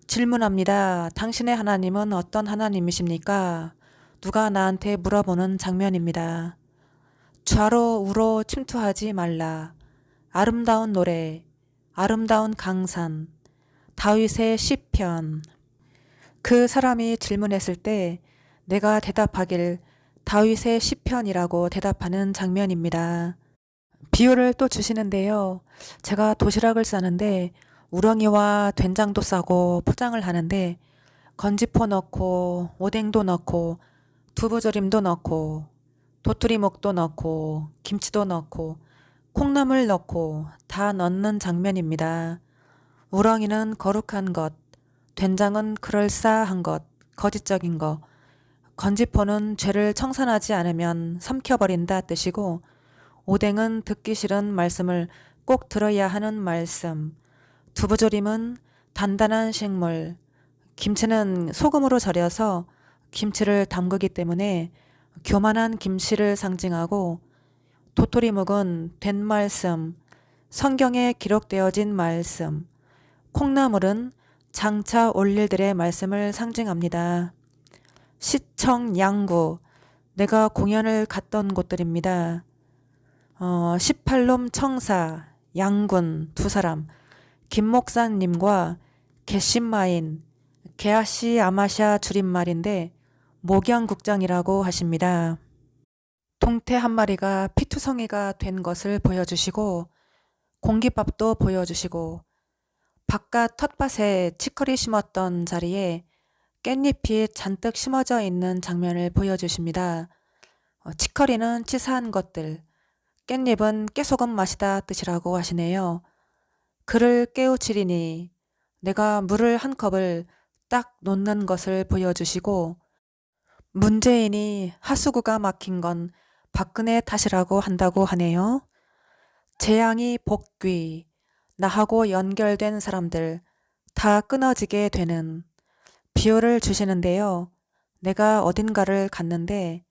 질문합니다. 당신의 하나님은 어떤 하나님이십니까? 누가 나한테 물어보는 장면입니다. 좌로 우로 침투하지 말라. 아름다운 노래, 아름다운 강산, 다윗의 시편. 그 사람이 질문했을 때 내가 대답하길 다윗의 시편이라고 대답하는 장면입니다. 비유를 또 주시는데요. 제가 도시락을 싸는데 우렁이와 된장도 싸고 포장을 하는데 건지포 넣고 오뎅도 넣고 두부조림도 넣고 도토리묵도 넣고 김치도 넣고 콩나물 넣고 다 넣는 장면입니다. 우렁이는 거룩한 것, 된장은 그럴싸한 것, 거짓적인 것, 건지포는 죄를 청산하지 않으면 삼켜버린다 뜻이고 오뎅은 듣기 싫은 말씀을 꼭 들어야 하는 말씀, 두부조림은 단단한 식물, 김치는 소금으로 절여서 김치를 담그기 때문에 교만한 김씨를 상징하고 도토리묵은 된 말씀, 성경에 기록되어진 말씀, 콩나물은 장차 올 일들의 말씀을 상징합니다. 시청, 양구, 내가 공연을 갔던 곳들입니다. 18놈 청사, 양군 두 사람, 김 목사님과 개신마인, 게아시 아마샤 줄임말인데 목양국장이라고 하십니다. 동태 한 마리가 피투성이가 된 것을 보여주시고 공깃밥도 보여주시고 바깥 텃밭에 치커리 심었던 자리에 깻잎이 잔뜩 심어져 있는 장면을 보여주십니다. 치커리는 치사한 것들, 깻잎은 깨소금 맛이다 뜻이라고 하시네요. 그를 깨우치리니 내가 물을 한 컵을 딱 놓는 것을 보여주시고 문재인이 하수구가 막힌 건 박근혜 탓이라고 한다고 하네요. 재앙이 복귀, 나하고 연결된 사람들 다 끊어지게 되는 비유를 주시는데요. 내가 어딘가를 갔는데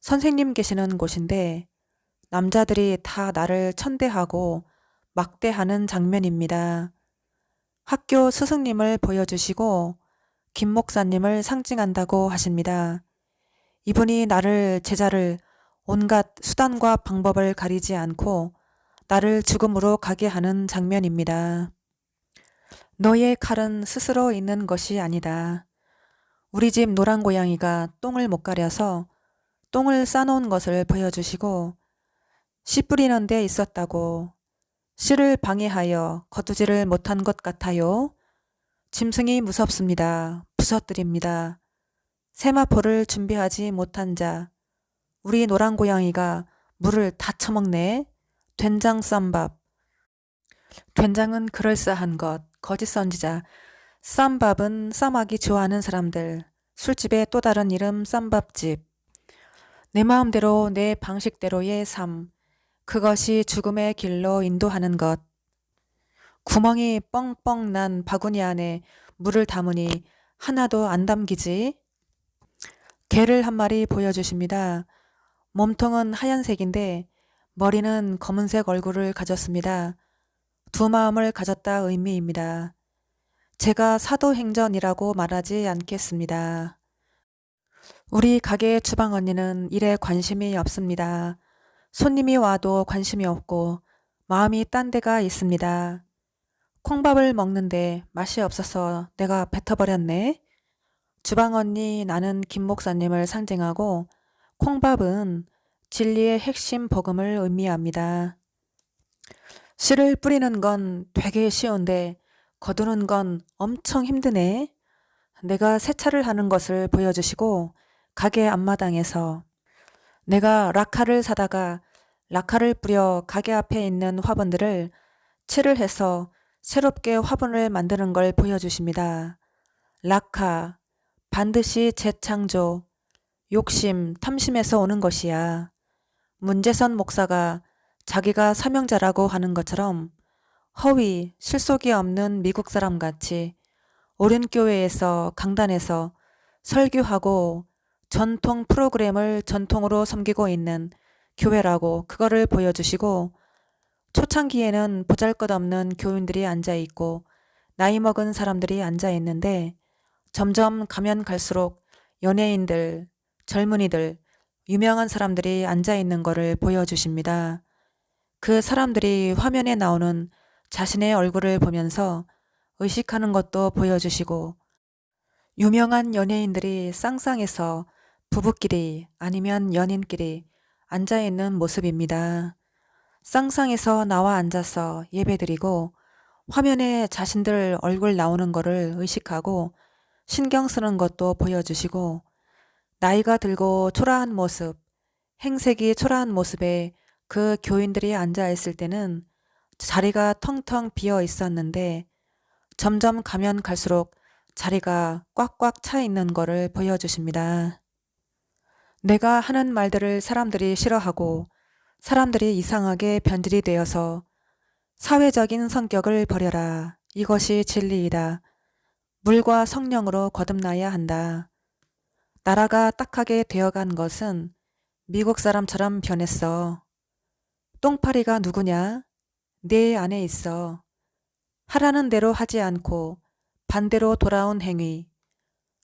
선생님 계시는 곳인데 남자들이 다 나를 천대하고 막대하는 장면입니다. 학교 스승님을 보여주시고 김 목사님을 상징한다고 하십니다. 이분이 나를 제자를 온갖 수단과 방법을 가리지 않고 나를 죽음으로 가게 하는 장면입니다. 너의 칼은 스스로 있는 것이 아니다. 우리 집 노란 고양이가 똥을 못 가려서 똥을 싸놓은 것을 보여주시고 씨 뿌리는 데 있었다고 씨를 방해하여 거두지를 못한 것 같아요. 짐승이 무섭습니다. 부서뜨립니다. 세마포를 준비하지 못한 자. 우리 노란 고양이가 물을 다 처먹네. 된장 쌈밥. 된장은 그럴싸한 것. 거짓 선지자. 쌈밥은 쌈하기 좋아하는 사람들. 술집의 또 다른 이름 쌈밥집. 내 마음대로 내 방식대로의 삶. 그것이 죽음의 길로 인도하는 것. 구멍이 뻥뻥 난 바구니 안에 물을 담으니 하나도 안 담기지. 개를 한 마리 보여주십니다. 몸통은 하얀색인데 머리는 검은색 얼굴을 가졌습니다. 두 마음을 가졌다 의미입니다. 제가 사도행전이라고 말하지 않겠습니다. 우리 가게 주방 언니는 일에 관심이 없습니다. 손님이 와도 관심이 없고 마음이 딴 데가 있습니다. 콩밥을 먹는데 맛이 없어서 내가 뱉어버렸네. 주방 언니 나는 김 목사님을 상징하고 콩밥은 진리의 핵심 복음을 의미합니다. 씨를 뿌리는 건 되게 쉬운데 거두는 건 엄청 힘드네. 내가 세차를 하는 것을 보여주시고 가게 앞마당에서 내가 라카를 사다가 라카를 뿌려 가게 앞에 있는 화분들을 칠을 해서 새롭게 화분을 만드는 걸 보여주십니다. 라카, 반드시 재창조, 욕심, 탐심에서 오는 것이야. 문재선 목사가 자기가 사명자라고 하는 것처럼 허위, 실속이 없는 미국 사람 같이 오륜교회에서 강단에서 설교하고 전통 프로그램을 전통으로 섬기고 있는 교회라고 그거를 보여주시고 초창기에는 보잘것없는 교인들이 앉아있고 나이 먹은 사람들이 앉아있는데 점점 가면 갈수록 연예인들, 젊은이들, 유명한 사람들이 앉아있는 거를 보여주십니다. 그 사람들이 화면에 나오는 자신의 얼굴을 보면서 의식하는 것도 보여주시고 유명한 연예인들이 쌍쌍해서 부부끼리 아니면 연인끼리 앉아있는 모습입니다. 쌍쌍해서 나와 앉아서 예배드리고 화면에 자신들 얼굴 나오는 거를 의식하고 신경 쓰는 것도 보여주시고 나이가 들고 초라한 모습, 행색이 초라한 모습에 그 교인들이 앉아있을 때는 자리가 텅텅 비어 있었는데 점점 가면 갈수록 자리가 꽉꽉 차 있는 거를 보여주십니다. 내가 하는 말들을 사람들이 싫어하고 사람들이 이상하게 변질이 되어서 사회적인 성격을 버려라. 이것이 진리이다. 물과 성령으로 거듭나야 한다. 나라가 딱하게 되어간 것은 미국 사람처럼 변했어. 똥파리가 누구냐? 내 안에 있어. 하라는 대로 하지 않고 반대로 돌아온 행위.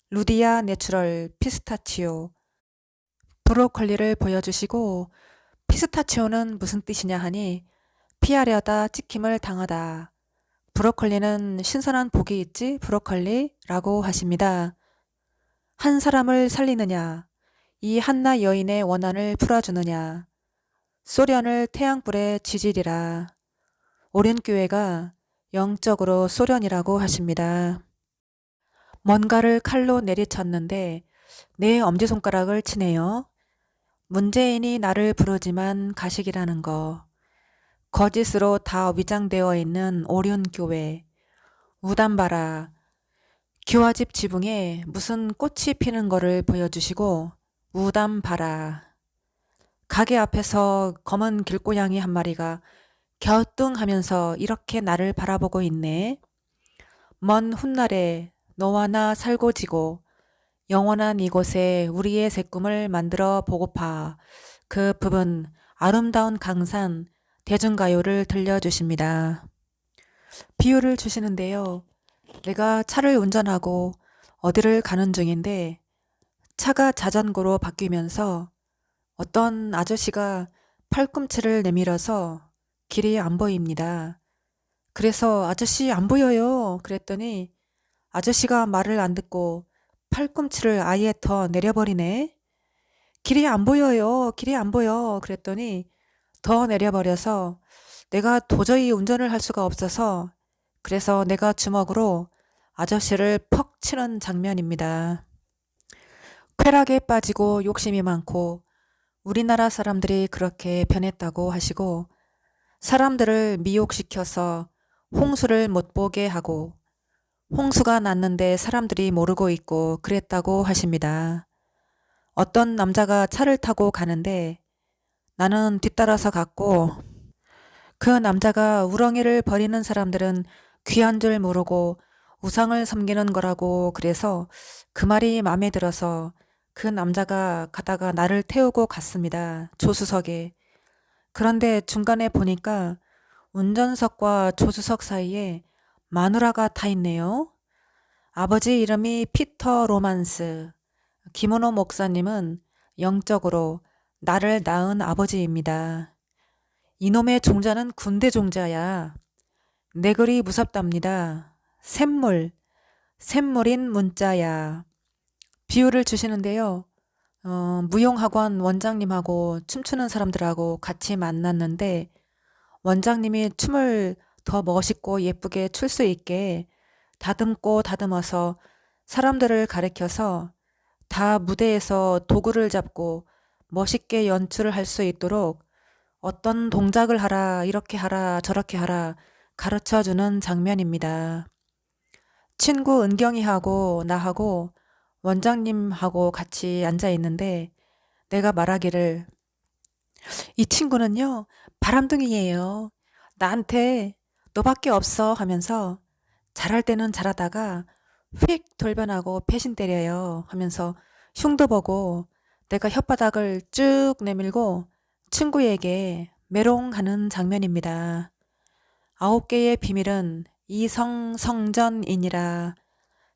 루디아 내추럴 피스타치오. 브로콜리를 보여주시고 피스타치오는 무슨 뜻이냐 하니 피하려다 찍힘을 당하다. 브로콜리는 신선한 복이 있지 브로콜리? 라고 하십니다. 한 사람을 살리느냐, 이 한나 여인의 원한을 풀어주느냐, 소련을 태양불에 지지리라. 오륜교회가 영적으로 소련이라고 하십니다. 뭔가를 칼로 내리쳤는데 내 엄지손가락을 치네요. 문재인이 나를 부르지만 가식이라는 거. 거짓으로 다 위장되어 있는 오륜교회. 우담바라. 교화집 지붕에 무슨 꽃이 피는 거를 보여주시고 우담바라. 가게 앞에서 검은 길고양이 한 마리가 갸우뚱하면서 이렇게 나를 바라보고 있네. 먼 훗날에 너와 나 살고 지고 영원한 이곳에 우리의 새 꿈을 만들어 보고파. 그 부분 아름다운 강산 대중가요를 들려주십니다. 비유를 주시는데요. 내가 차를 운전하고 어디를 가는 중인데 차가 자전거로 바뀌면서 어떤 아저씨가 팔꿈치를 내밀어서 길이 안 보입니다. 그래서 아저씨 안 보여요. 그랬더니 아저씨가 말을 안 듣고 팔꿈치를 아예 더 내려버리네. 길이 안 보여요. 길이 안 보여. 그랬더니 더 내려버려서 내가 도저히 운전을 할 수가 없어서 그래서 내가 주먹으로 아저씨를 퍽 치는 장면입니다. 쾌락에 빠지고 욕심이 많고 우리나라 사람들이 그렇게 변했다고 하시고 사람들을 미혹시켜서 홍수를 못 보게 하고 홍수가 났는데 사람들이 모르고 있고 그랬다고 하십니다. 어떤 남자가 차를 타고 가는데 나는 뒤따라서 갔고 그 남자가 우렁이를 버리는 사람들은 귀한 줄 모르고 우상을 섬기는 거라고 그래서 그 말이 마음에 들어서 그 남자가 가다가 나를 태우고 갔습니다. 조수석에. 그런데 중간에 보니까 운전석과 조수석 사이에 마누라가 타 있네요. 아버지 이름이 피터 로만스. 김은호 목사님은 영적으로 나를 낳은 아버지입니다. 이놈의 종자는 군대 종자야. 내 글이 무섭답니다. 샘물인 문자야. 비유를 주시는데요. 무용학원 원장님하고 춤추는 사람들하고 같이 만났는데 원장님이 춤을 더 멋있고 예쁘게 출 수 있게 다듬고 다듬어서 사람들을 가르쳐서 다 무대에서 도구를 잡고 멋있게 연출을 할 수 있도록 어떤 동작을 하라, 이렇게 하라, 저렇게 하라 가르쳐 주는 장면입니다. 친구 은경이하고 나하고 원장님하고 같이 앉아 있는데 내가 말하기를 이 친구는요 바람둥이에요. 나한테 너밖에 없어 하면서 잘할 때는 잘하다가 휙 돌변하고 배신 때려요 하면서 흉도 보고 내가 혓바닥을 쭉 내밀고 친구에게 메롱하는 장면입니다. 9개의 비밀은 이성성전이니라.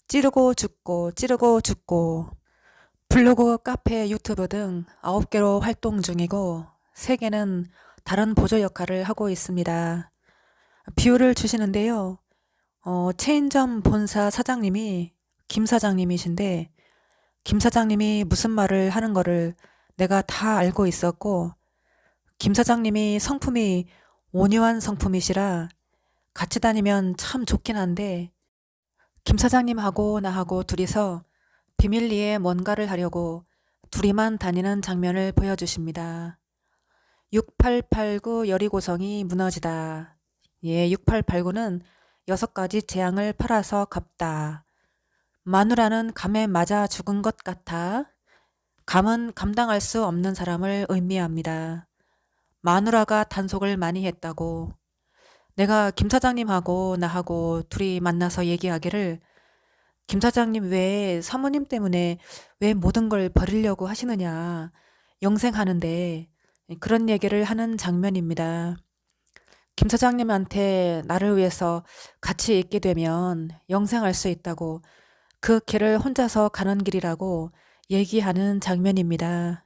찌르고 죽고 찌르고 죽고 블로그, 카페, 유튜브 등 9개로 활동 중이고 3개는 다른 보조 역할을 하고 있습니다. 비유를 주시는데요. 체인점 본사 사장님이 김 사장님이신데 김 사장님이 무슨 말을 하는 거를 내가 다 알고 있었고 김 사장님이 성품이 온유한 성품이시라 같이 다니면 참 좋긴 한데 김 사장님하고 나하고 둘이서 비밀리에 뭔가를 하려고 둘이만 다니는 장면을 보여주십니다. 6889 여리고성이 무너지다. 예, 6889는 6가지 재앙을 팔아서 갚다. 마누라는 감에 맞아 죽은 것 같아. 감은 감당할 수 없는 사람을 의미합니다. 마누라가 단속을 많이 했다고. 내가 김 사장님하고 나하고 둘이 만나서 얘기하기를 김 사장님 왜 사모님 때문에 왜 모든 걸 버리려고 하시느냐. 영생하는데 그런 얘기를 하는 장면입니다. 김 사장님한테 나를 위해서 같이 있게 되면 영생할 수 있다고 그 길을 혼자서 가는 길이라고 얘기하는 장면입니다.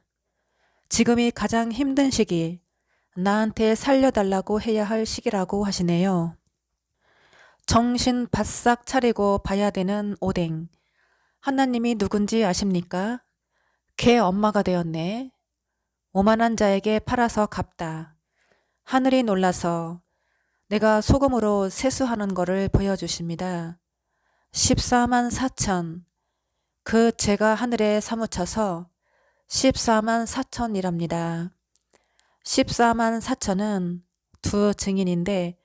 지금이 가장 힘든 시기, 나한테 살려달라고 해야 할 시기라고 하시네요. 정신 바싹 차리고 봐야 되는 오뎅. 하나님이 누군지 아십니까? 걔 엄마가 되었네. 오만한 자에게 팔아서 갚다. 하늘이 놀라서 내가 소금으로 세수하는 거를 보여주십니다. 14만 4천. 그 죄가 하늘에 사무쳐서 14만 4천이랍니다. 14만 4천은 두 증인인데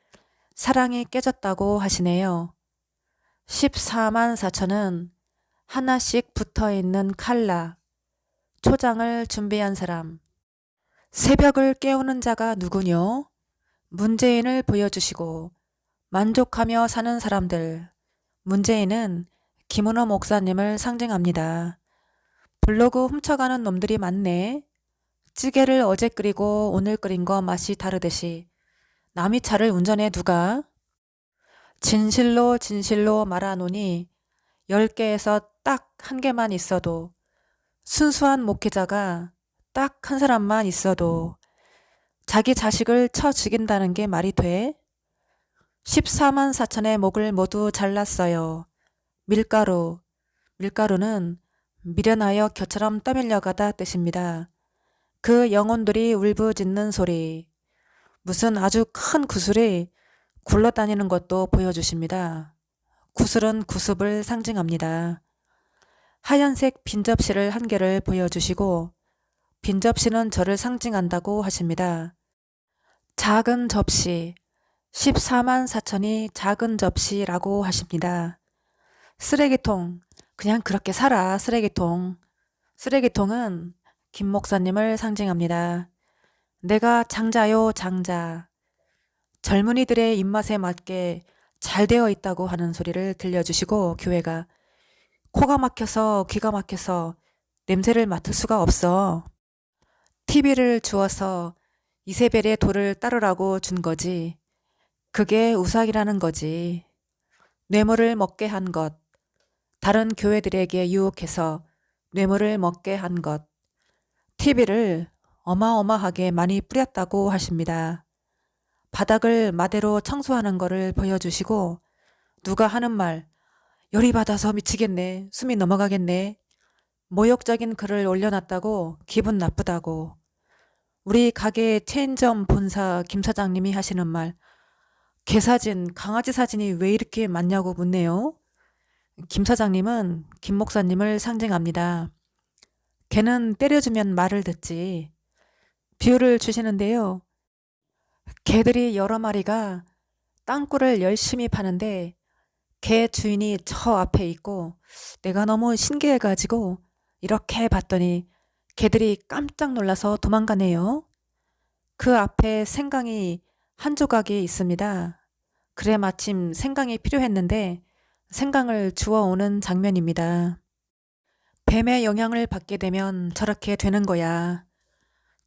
사랑이 깨졌다고 하시네요. 14만 4천은 하나씩 붙어있는 칼라, 초장을 준비한 사람. 새벽을 깨우는 자가 누구뇨? 문재인을 보여주시고 만족하며 사는 사람들. 문재인은 김은호 목사님을 상징합니다. 블로그 훔쳐가는 놈들이 많네. 찌개를 어제 끓이고 오늘 끓인 거 맛이 다르듯이 남의 차를 운전해 누가? 진실로 진실로 말하노니 10개에서 딱 한 개만 있어도, 순수한 목회자가 딱 한 사람만 있어도 자기 자식을 쳐 죽인다는 게 말이 돼? 14만 4천의 목을 모두 잘랐어요. 밀가루. 밀가루는 미련하여 겨처럼 떠밀려가다 뜻입니다. 그 영혼들이 울부짖는 소리. 무슨 아주 큰 구슬이 굴러다니는 것도 보여주십니다. 구슬은 구습을 상징합니다. 하얀색 빈 접시를 한 개를 보여주시고 빈 접시는 저를 상징한다고 하십니다. 작은 접시, 14만 4천이 작은 접시라고 하십니다. 쓰레기통, 그냥 그렇게 살아, 쓰레기통. 쓰레기통은 김 목사님을 상징합니다. 내가 장자요, 장자. 젊은이들의 입맛에 맞게 잘 되어 있다고 하는 소리를 들려주시고 교회가 코가 막혀서 귀가 막혀서 냄새를 맡을 수가 없어. TV를 주어서 이세벨의 도를 따르라고 준 거지. 그게 우상이라는 거지. 뇌물을 먹게 한 것. 다른 교회들에게 유혹해서 뇌물을 먹게 한 것. TV를 어마어마하게 많이 뿌렸다고 하십니다. 바닥을 마대로 청소하는 거를 보여주시고 누가 하는 말, 열이 받아서 미치겠네, 숨이 넘어가겠네, 모욕적인 글을 올려놨다고 기분 나쁘다고. 우리 가게 체인점 본사 김 사장님이 하시는 말, 개 사진, 강아지 사진이 왜 이렇게 많냐고 묻네요. 김 사장님은 김 목사님을 상징합니다. 개는 때려주면 말을 듣지. 비유를 주시는데요. 개들이 여러 마리가 땅굴을 열심히 파는데 개 주인이 저 앞에 있고 내가 너무 신기해가지고 이렇게 봤더니 개들이 깜짝 놀라서 도망가네요. 그 앞에 생강이 한 조각이 있습니다. 그래 마침 생강이 필요했는데 생강을 주워오는 장면입니다. 뱀의 영향을 받게 되면 저렇게 되는 거야.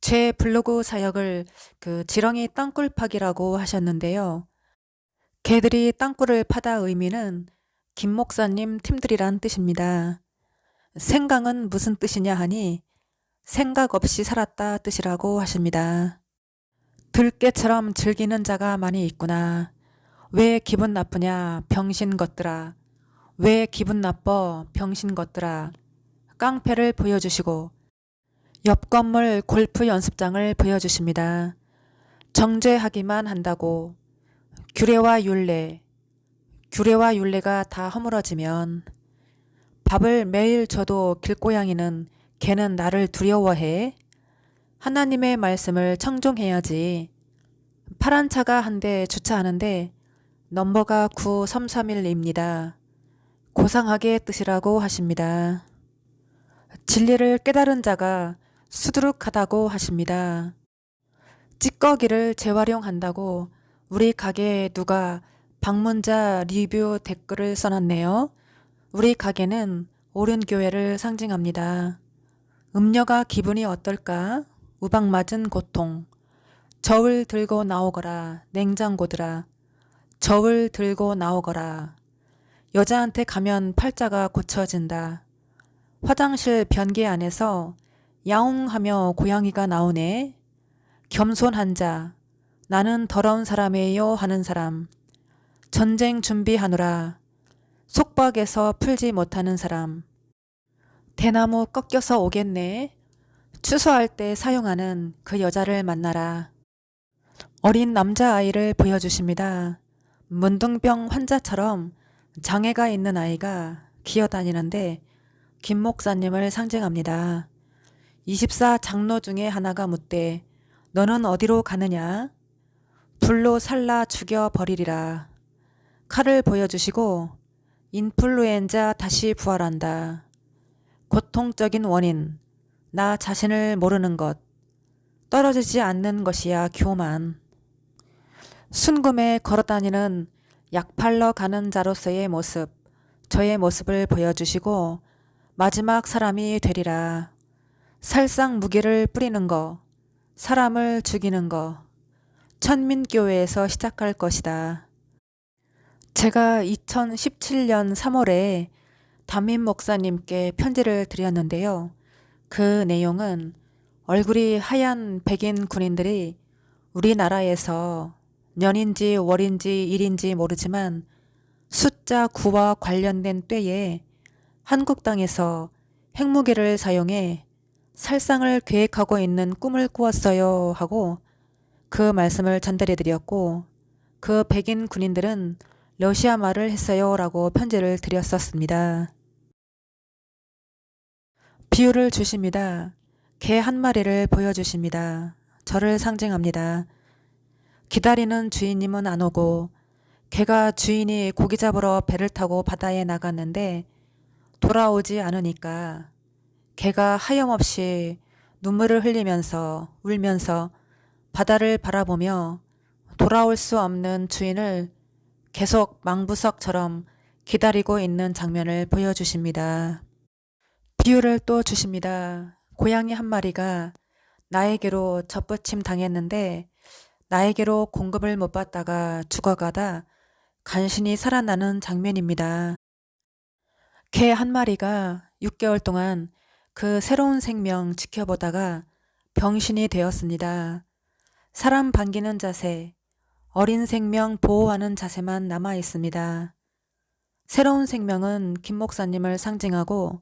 제 블로그 사역을 지렁이 땅굴 파기라고 하셨는데요. 개들이 땅굴을 파다 의미는 김 목사님 팀들이란 뜻입니다. 생강은 무슨 뜻이냐 하니 생각 없이 살았다 뜻이라고 하십니다. 들깨처럼 즐기는 자가 많이 있구나. 왜 기분 나쁘냐 병신 것들아. 왜 기분 나빠 병신 것들아. 깡패를 보여주시고 옆 건물 골프 연습장을 보여주십니다. 정죄하기만 한다고. 규례와 율례. 규례와 율례가 다 허물어지면 밥을 매일 줘도 길고양이는 개는 나를 두려워해. 하나님의 말씀을 청종해야지. 파란 차가 한 대 주차하는데 넘버가 9331입니다. 고상하게 뜻이라고 하십니다. 진리를 깨달은 자가 수두룩하다고 하십니다. 찌꺼기를 재활용한다고 우리 가게에 누가 방문자 리뷰 댓글을 써놨네요. 우리 가게는 옳은 교회를 상징합니다. 음녀가 기분이 어떨까? 우박 맞은 고통. 저울 들고 나오거라 냉장고들아. 저울 들고 나오거라. 여자한테 가면 팔자가 고쳐진다. 화장실 변기 안에서 야옹하며 고양이가 나오네. 겸손한 자. 나는 더러운 사람이에요 하는 사람. 전쟁 준비하노라. 속박에서 풀지 못하는 사람. 대나무 꺾여서 오겠네. 추수할 때 사용하는 그 여자를 만나라. 어린 남자아이를 보여주십니다. 문둥병 환자처럼 장애가 있는 아이가 기어다니는데 김 목사님을 상징합니다. 24 장로 중에 하나가 묻되 너는 어디로 가느냐? 불로 살라 죽여버리리라. 칼을 보여주시고 인플루엔자 다시 부활한다. 고통적인 원인, 나 자신을 모르는 것, 떨어지지 않는 것이야 교만. 순금에 걸어다니는 약 팔러 가는 자로서의 모습, 저의 모습을 보여주시고 마지막 사람이 되리라. 살상 무기를 뿌리는 거, 사람을 죽이는 거, 천민교회에서 시작할 것이다. 제가 2017년 3월에 담임 목사님께 편지를 드렸는데요. 그 내용은 얼굴이 하얀 백인 군인들이 우리나라에서 년인지 월인지 일인지 모르지만 숫자 9와 관련된 때에 한국 땅에서 핵무기를 사용해 살상을 계획하고 있는 꿈을 꾸었어요 하고 그 말씀을 전달해 드렸고, 그 백인 군인들은 러시아 말을 했어요 라고 편지를 드렸었습니다. 비유를 주십니다. 개 한 마리를 보여주십니다. 저를 상징합니다. 기다리는 주인님은 안 오고 개가 주인이 고기 잡으러 배를 타고 바다에 나갔는데 돌아오지 않으니까 개가 하염없이 눈물을 흘리면서 울면서 바다를 바라보며 돌아올 수 없는 주인을 계속 망부석처럼 기다리고 있는 장면을 보여주십니다. 비유를 또 주십니다. 고양이 한 마리가 나에게로 접붙임 당했는데 나에게로 공급을 못 받다가 죽어가다 간신히 살아나는 장면입니다. 개 한 마리가 6개월 동안 그 새로운 생명 지켜보다가 병신이 되었습니다. 사람 반기는 자세, 어린 생명 보호하는 자세만 남아 있습니다. 새로운 생명은 김 목사님을 상징하고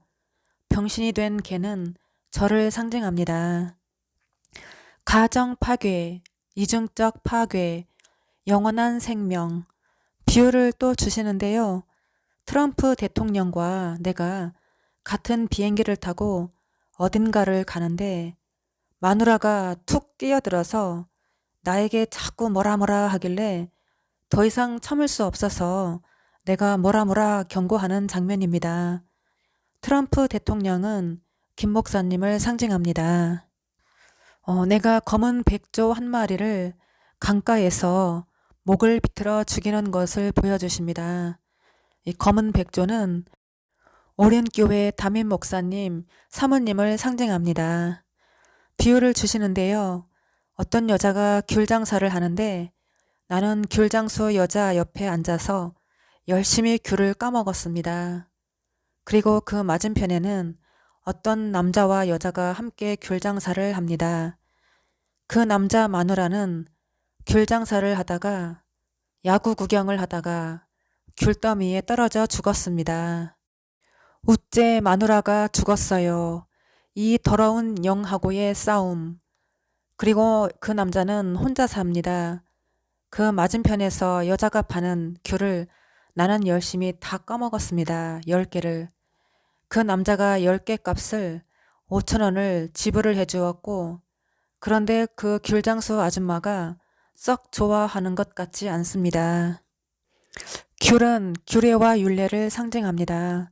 병신이 된 개는 저를 상징합니다. 가정 파괴, 이중적 파괴, 영원한 생명, 비유를 또 주시는데요. 트럼프 대통령과 내가 같은 비행기를 타고 어딘가를 가는데 마누라가 툭 끼어들어서 나에게 자꾸 뭐라 하길래 더 이상 참을 수 없어서 내가 뭐라 경고하는 장면입니다. 트럼프 대통령은 김 목사님을 상징합니다. 내가 검은 백조 한 마리를 강가에서 목을 비틀어 죽이는 것을 보여주십니다. 이 검은 백조는 오륜교회 담임 목사님, 사모님을 상징합니다. 비유를 주시는데요. 어떤 여자가 귤 장사를 하는데 나는 귤 장수 여자 옆에 앉아서 열심히 귤을 까먹었습니다. 그리고 그 맞은편에는 어떤 남자와 여자가 함께 귤 장사를 합니다. 그 남자 마누라는 귤 장사를 하다가 야구 구경을 하다가 귤더미에 떨어져 죽었습니다. 우째 마누라가 죽었어요. 이 더러운 영하고의 싸움. 그리고 그 남자는 혼자 삽니다. 그 맞은편에서 여자가 파는 귤을 나는 열심히 다 까먹었습니다. 10개를. 그 남자가 10개 값을 5,000원을 지불을 해주었고, 그런데 그 귤장수 아줌마가 썩 좋아하는 것 같지 않습니다. 귤은 규례와 율례를 상징합니다.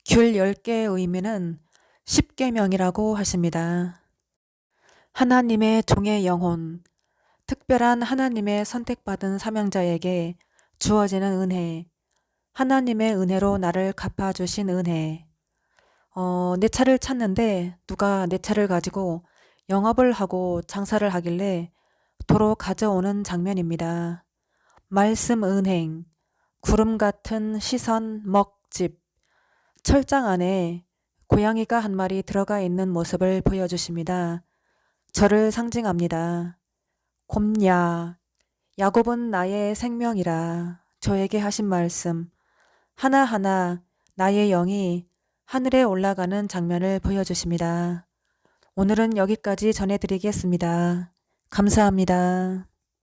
귤 10개의 의미는 10계명이라고 하십니다. 하나님의 종의 영혼, 특별한 하나님의 선택받은 사명자에게 주어지는 은혜, 하나님의 은혜로 나를 갚아주신 은혜. 내 차를 찾는데 누가 내 차를 가지고 영업을 하고 장사를 하길래 도로 가져오는 장면입니다. 말씀 은행, 구름 같은 시선 먹집, 철장 안에 고양이가 한 마리 들어가 있는 모습을 보여주십니다. 저를 상징합니다. 곰야, 야곱은 나의 생명이라 저에게 하신 말씀, 하나하나 나의 영이 하늘에 올라가는 장면을 보여주십니다. 오늘은 여기까지 전해드리겠습니다. 감사합니다.